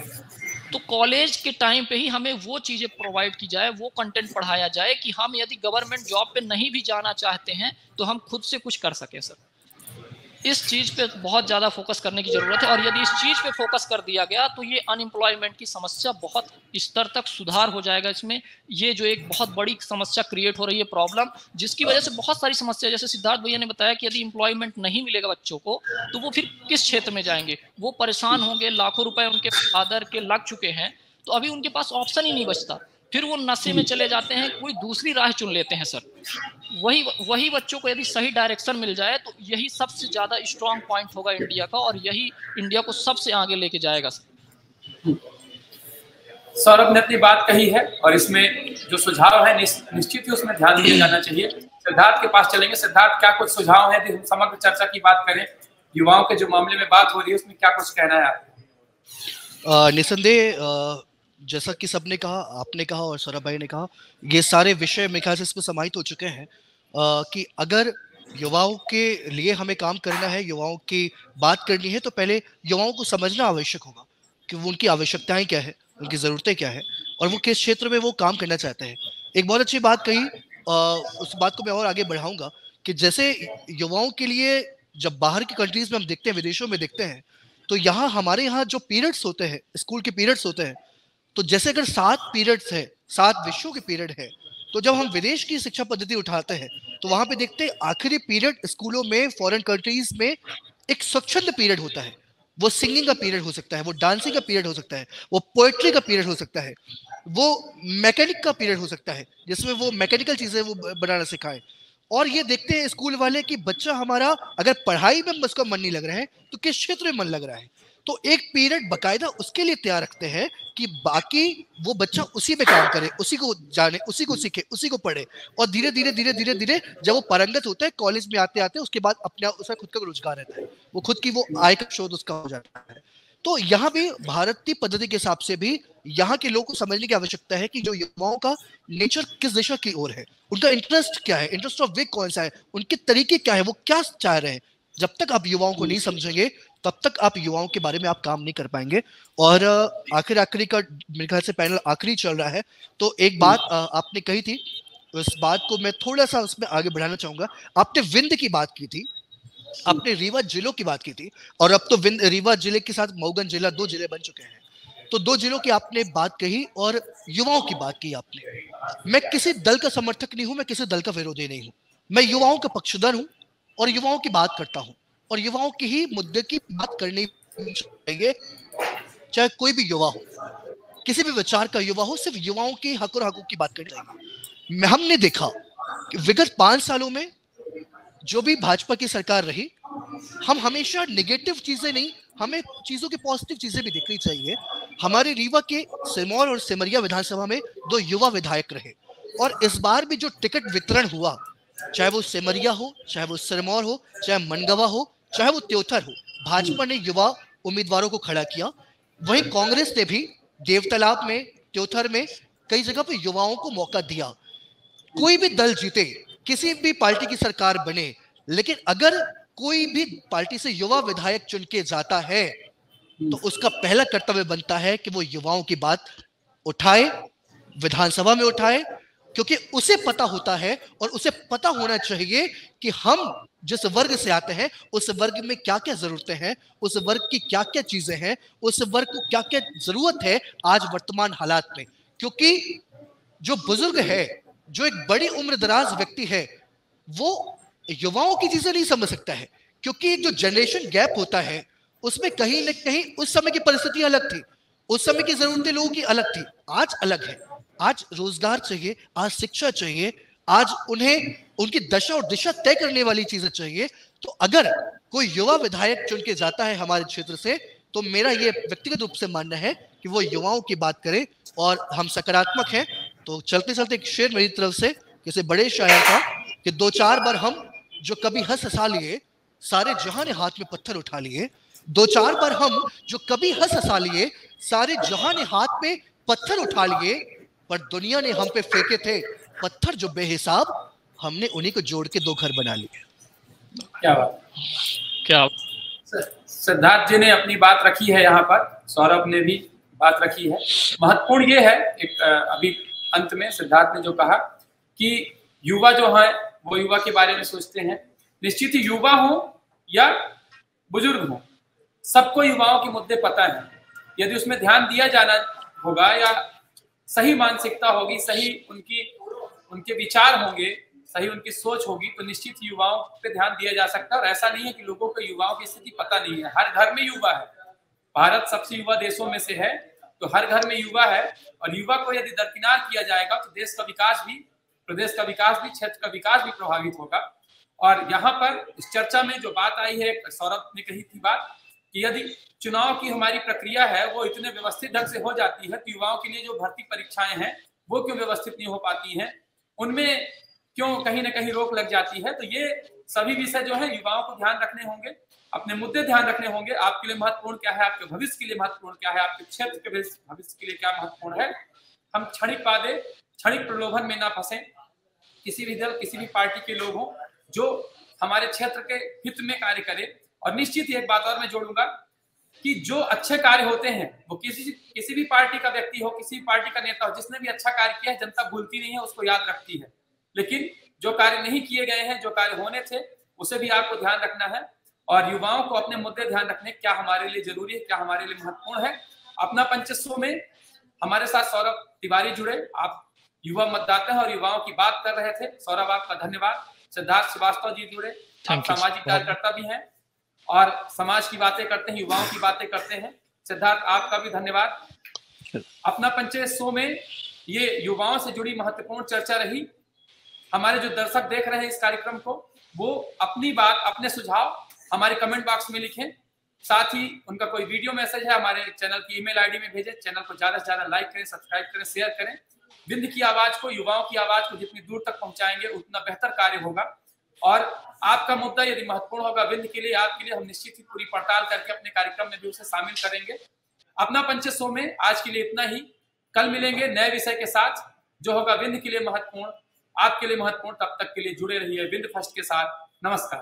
तो कॉलेज के टाइम पे ही हमें वो चीज़ें प्रोवाइड की जाए, वो कंटेंट पढ़ाया जाए कि हम यदि गवर्नमेंट जॉब पे नहीं भी जाना चाहते हैं तो हम खुद से कुछ कर सकें सर। इस चीज़ पे बहुत ज़्यादा फोकस करने की ज़रूरत है, और यदि इस चीज़ पे फोकस कर दिया गया तो ये अनएम्प्लॉयमेंट की समस्या बहुत स्तर तक सुधार हो जाएगा। इसमें ये जो एक बहुत बड़ी समस्या क्रिएट हो रही है, प्रॉब्लम, जिसकी वजह से बहुत सारी समस्या, जैसे सिद्धार्थ भैया ने बताया कि यदि एम्प्लॉयमेंट नहीं मिलेगा बच्चों को तो वो फिर किस क्षेत्र में जाएंगे, वो परेशान होंगे, लाखों रुपए उनके फादर के लग चुके हैं, तो अभी उनके पास ऑप्शन ही नहीं बचता, फिर वो नशे में चले जाते हैं, कोई दूसरी राह चुन लेते हैं सर। वही बच्चों को यदि सही डायरेक्शन मिल जाए तो यही सबसे ज्यादा स्ट्रॉन्ग पॉइंट होगा इंडिया का, और यही इंडिया को सबसे आगे लेके जाएगा सर। सौरभ ने अपनी बात कही है और इसमें जो सुझाव है निश्चित ही उसमें ध्यान दिया जाना चाहिए। सिद्धार्थ के पास चलेंगे। सिद्धार्थ, क्या कुछ सुझाव है? हम समग्र चर्चा की बात करें, युवाओं के जो मामले में बात हो रही है उसमें क्या कुछ कहना है आपको? निसंदेह जैसा कि सबने कहा, आपने कहा और सौरभ भाई ने कहा, ये सारे विषय मेरे ख्याल से इसमें समाहित हो चुके हैं कि अगर युवाओं के लिए हमें काम करना है, युवाओं की बात करनी है, तो पहले युवाओं को समझना आवश्यक होगा कि वो उनकी आवश्यकताएं क्या है, उनकी ज़रूरतें क्या है और वो किस क्षेत्र में वो काम करना चाहते हैं। एक बहुत अच्छी बात कही उस बात को मैं और आगे बढ़ाऊंगा कि जैसे युवाओं के लिए जब बाहर की कंट्रीज में हम देखते हैं, विदेशों में देखते हैं, तो यहाँ हमारे यहाँ जो पीरियड्स होते हैं, स्कूल के पीरियड्स होते हैं, तो जैसे अगर 7 पीरियड्स है, 7 विषयों के पीरियड है, तो जब हम विदेश की शिक्षा पद्धति उठाते हैं तो वहां पे देखते हैं आखिरी पीरियड स्कूलों में, फॉरेन कंट्रीज में एक स्वच्छंद पीरियड होता है। वो सिंगिंग का पीरियड हो सकता है, वो डांसिंग का पीरियड हो सकता है, वो पोएट्री का पीरियड हो सकता है, वो मैकेनिक का पीरियड हो सकता है जिसमें वो मैकेनिकल चीजें वो बनाना सिखाएं। और ये देखते हैं स्कूल वाले कि बच्चा हमारा अगर पढ़ाई में उसका मन नहीं लग रहा है तो किस क्षेत्र में मन लग रहा है, तो एक पीरियड बकायदा उसके लिए तैयार रखते हैं कि बाकी वो बच्चा उसी में काम करे, उसी को जाने, उसी को सीखे, उसी को पढ़े, और धीरे धीरे धीरे धीरे धीरे जब वो पारंगत होता है कॉलेज में आते आते उसके बाद अपने उसका खुद का रोजगार रहता है, वो खुद की वो आय का स्रोत उसका हो जाता है। तो यहाँ भी भारतीय पद्धति के हिसाब से भी यहाँ के लोगों को समझने की आवश्यकता है कि जो युवाओं का नेचर किस दिशा की ओर है, उनका इंटरेस्ट क्या है, इंटरेस्ट ऑफ वे कौन सा है, उनके तरीके क्या है, वो क्या चाह रहे हैं। जब तक आप युवाओं को नहीं समझेंगे तब तक आप युवाओं के बारे में आप काम नहीं कर पाएंगे। और आखिरी का मेरे ख्याल से पैनल आखिरी चल रहा है, तो एक बात आपने कही थी, उस बात को मैं थोड़ा सा उसमें आगे बढ़ाना चाहूंगा। आपने विंध्य की बात की थी, आपने रीवा जिलों की बात की थी, और अब तो रीवा जिले के साथ मऊगन जिला 2 जिले बन चुके हैं, तो 2 जिलों की आपने बात कही और युवाओं की बात की आपने। मैं किसी दल का समर्थक नहीं हूं, मैं किसी दल का विरोधी नहीं हूं, मैं युवाओं का पक्षधर हूं और युवाओं की बात करता हूं, और युवाओं की ही मुद्दे की बात करनी चाहिए, चाहे कोई भी युवा हो, किसी भी विचार का युवा हो, सिर्फ युवाओं की हक और हकूक की बात करनी चाहिए। हमने देखा कि विगत 5 सालों में जो भी भाजपा की सरकार रही, हम हमेशा नेगेटिव चीजें नहीं, हमें चीजों की पॉजिटिव चीजें भी देखनी चाहिए। हमारे रीवा के सिरमौर और सिमरिया विधानसभा में 2 युवा विधायक रहे, और इस बार भी जो टिकट वितरण हुआ, चाहे वो सिमरिया हो, चाहे वो सिरमौर हो, चाहे मनगवा हो, चाहे वो त्योथर हो, भाजपा ने युवा उम्मीदवारों को खड़ा किया। वहीं कांग्रेस ने भी देवतालाब में, त्योथर में कई जगह पर युवाओं को मौका दिया। कोई भी दल जीते, किसी भी पार्टी की सरकार बने, लेकिन अगर कोई भी पार्टी से युवा विधायक चुन के जाता है तो उसका पहला कर्तव्य बनता है कि वो युवाओं की बात उठाए, विधानसभा में उठाए, क्योंकि उसे पता होता है और उसे पता होना चाहिए कि हम जिस वर्ग से आते हैं उस वर्ग में क्या क्या जरूरतें हैं, उस वर्ग की क्या क्या चीजें हैं, उस वर्ग को क्या क्या जरूरत है आज वर्तमान हालात में। क्योंकि जो बुजुर्ग है, जो एक बड़ी उम्र दराज व्यक्ति है, वो युवाओं की चीजें नहीं समझ सकता है, क्योंकि जो जनरेशन गैप होता है उसमें कहीं न कहीं उस समय की परिस्थितियां अलग थी, उस समय की जरूरतें लोगों की अलग थी, आज अलग है। आज रोजगार चाहिए, आज शिक्षा चाहिए, आज उन्हें उनकी दशा और दिशा तय करने वाली चीजें चाहिए। तो अगर कोई युवा विधायक चुन के जाता है हमारे क्षेत्र से, तो मेरा ये व्यक्तिगत रूप से मानना है कि वो युवाओं की बात करे, और हम सकारात्मक हैं। तो चलते चलते एक शेर मेरी तरफ से किसी बड़े शायर का, कि 2-4 बार हम जो कभी हंस हंसा लिए, सारे जहां ने हाथ में पत्थर उठा लिए। 2-4 बार हम जो कभी हंस हंसा लिए, सारे जहां ने हाथ में पत्थर उठा लिए, पर दुनिया ने हम पे फेंके थे पत्थर जो बेहिसाब, हमने उन्हीं को जोड़ के 2 घर बना लिए। क्या बात, क्या सिद्धार्थ जी ने अपनी बात रखी है, यहाँ पर सौरभ ने भी बात रखी है। महत्वपूर्ण ये है, एक अभी अंत में सिद्धार्थ ने जो कहा कि युवा जो है वो युवा के बारे में सोचते हैं। निश्चित ही युवा हो या बुजुर्ग हो, सबको युवाओं के मुद्दे पता है। यदि उसमें ध्यान दिया जाना होगा, या सही मानसिकता होगी, सही उनके विचार होंगे, सही उनकी सोच होगी, तो निश्चित ही युवाओं पे ध्यान दिया जा सकता है। और ऐसा नहीं है कि लोगों को युवाओं की स्थिति पता नहीं है, हर घर में युवा है। भारत सबसे युवा देशों में से है, तो हर घर में युवा है, और युवा को यदि दरकिनार किया जाएगा तो देश का विकास भी, प्रदेश का विकास भी, क्षेत्र का विकास भी प्रभावित होगा। और यहाँ पर इस चर्चा में जो बात आई है, सौरभ ने कही थी बात कि यदि चुनाव की हमारी प्रक्रिया है वो इतने व्यवस्थित ढंग से हो जाती है, तो युवाओं के लिए जो भर्ती परीक्षाएं हैं वो क्यों व्यवस्थित नहीं हो पाती हैं, उनमें क्यों कहीं ना कहीं रोक लग जाती है। तो ये सभी विषय जो है युवाओं को ध्यान रखने होंगे, अपने मुद्दे ध्यान रखने होंगे। आपके लिए महत्वपूर्ण क्या है, आपके भविष्य के लिए महत्वपूर्ण क्या है, आपके क्षेत्र के भविष्य के लिए क्या महत्वपूर्ण है। हम क्षणिक वादे, क्षणिक प्रलोभन में ना फंसे। किसी भी दल, किसी भी पार्टी के लोग हों जो हमारे क्षेत्र के हित में कार्य करें। और निश्चित ही एक बात और मैं जोड़ूंगा कि जो अच्छे कार्य होते हैं वो किसी भी पार्टी का व्यक्ति हो, किसी भी पार्टी का नेता हो, जिसने भी अच्छा कार्य किया है, जनता भूलती नहीं है, उसको याद रखती है। लेकिन जो कार्य नहीं किए गए हैं, जो कार्य होने थे, उसे भी आपको ध्यान रखना है और युवाओं को अपने मुद्दे ध्यान रखने, क्या हमारे लिए जरूरी है, क्या हमारे लिए महत्वपूर्ण है। अपना पंचस्व में हमारे साथ सौरभ तिवारी जुड़े, आप युवा मतदाता हैं और युवाओं की बात कर रहे थे। सौरभ, आपका धन्यवाद। सिद्धार्थ श्रीवास्तव जी जुड़े, आप सामाजिक कार्यकर्ता भी हैं और समाज की बातें करते हैं, युवाओं की बातें करते हैं। सिद्धार्थ, आपका भी धन्यवाद। अपना पंचस्व में ये युवाओं से जुड़ी महत्वपूर्ण चर्चा रही। हमारे जो दर्शक देख रहे हैं इस कार्यक्रम को, वो अपनी बात, अपने सुझाव हमारे कमेंट बॉक्स में लिखें। साथ ही उनका कोई वीडियो मैसेज है हमारे चैनल की ईमेल आईडी में भेजें। चैनल को ज्यादा से ज्यादा लाइक करें, सब्सक्राइब करें, शेयर करें। विंध्य की आवाज को, युवाओं की आवाज को जितनी दूर तक पहुंचाएंगे उतना बेहतर कार्य होगा। और आपका मुद्दा यदि महत्वपूर्ण होगा विंध्य के लिए, आपके लिए, हम निश्चित ही पूरी पड़ताल करके अपने कार्यक्रम में भी उसे शामिल करेंगे। अपना पंचस्व में आज के लिए इतना ही। कल मिलेंगे नए विषय के साथ जो होगा विंध्य के लिए महत्वपूर्ण, आपके लिए महत्वपूर्ण। तब तक के लिए जुड़े रहिए विंध्य फर्स्ट के साथ। नमस्कार।